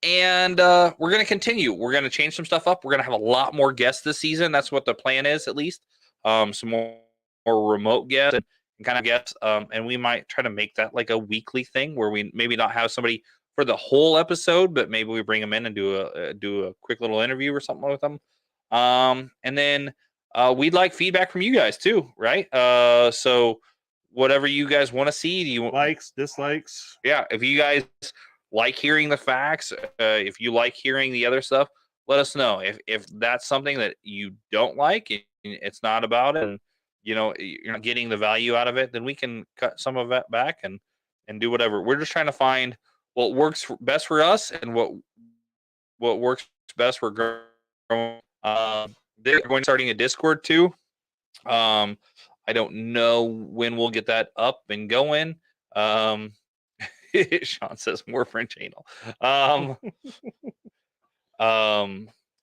And we're going to continue. We're going to change some stuff up. We're going to have a lot more guests this season. That's what the plan is, at least. Some more remote guests and kind of guests. And we might try to make that like a weekly thing where we maybe not have somebody for the whole episode, but maybe we bring them in and do a quick little interview or something with them. And then we'd like feedback from you guys too, right? So whatever you guys want to see. Do you
likes, dislikes?
Yeah, if you guys like hearing the facts, if you like hearing the other stuff, let us know. If that's something that you don't like, it's not about it, and you're not getting the value out of it, then we can cut some of that back and do whatever. We're just trying to find what works best for us and what works best for growing. They're going starting a Discord too. I don't know when we'll get that up and going. Sean says more French anal.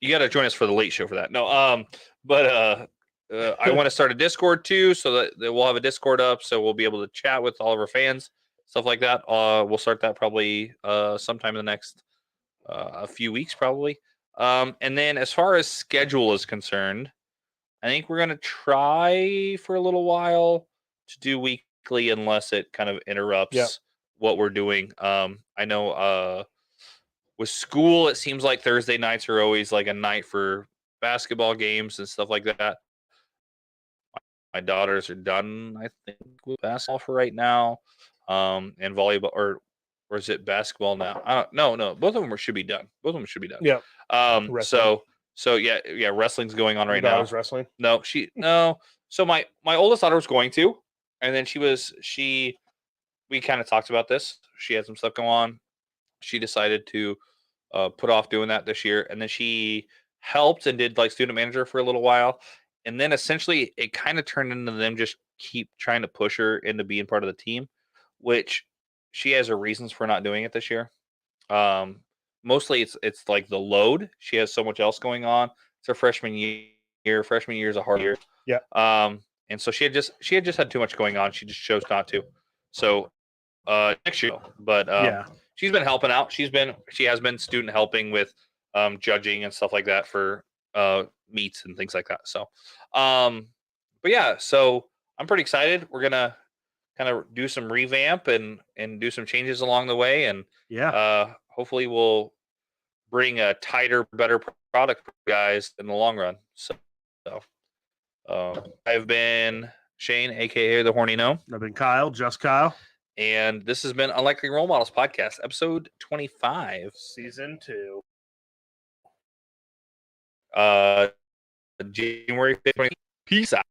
You got to join us for the late show for that. No, but I want to start a Discord too, so that we'll have a Discord up, so we'll be able to chat with all of our fans, stuff like that. We'll start that probably sometime in the next a few weeks, probably. And then as far as schedule is concerned, I think we're gonna try for a little while to do weekly, unless it kind of interrupts what we're doing. I know with school, it seems like Thursday nights are always like a night for basketball games and stuff like that. My daughters are done, I think, with basketball for right now, and volleyball, or is it basketball now? I don't. No. Both of them should be done. Both of them should be done.
Yeah.
So yeah, wrestling's going on right now.
Daughter's wrestling.
No. So my oldest daughter was going to, and then we kind of talked about this. She had some stuff going on. She decided to put off doing that this year, and then she helped and did like student manager for a little while, and then essentially it kind of turned into them just keep trying to push her into being part of the team, which she has her reasons for not doing it this year. Mostly it's like the load. She has so much else going on. It's her freshman year. Freshman year is a hard year.
Yeah.
And so she had just had too much going on. She just chose not to. So next year, but she's been helping out. She has been student helping with judging and stuff like that for meets and things like that. So but yeah, so I'm pretty excited. We're gonna kind of do some revamp and do some changes along the way, and hopefully we'll bring a tighter, better product for you guys in the long run. So I've been Shane, aka the Horny Gnome.
I've been Kyle, just Kyle.
And this has been Unlikely Role Models Podcast, episode 25.
Season 2.
January 5th. Peace out.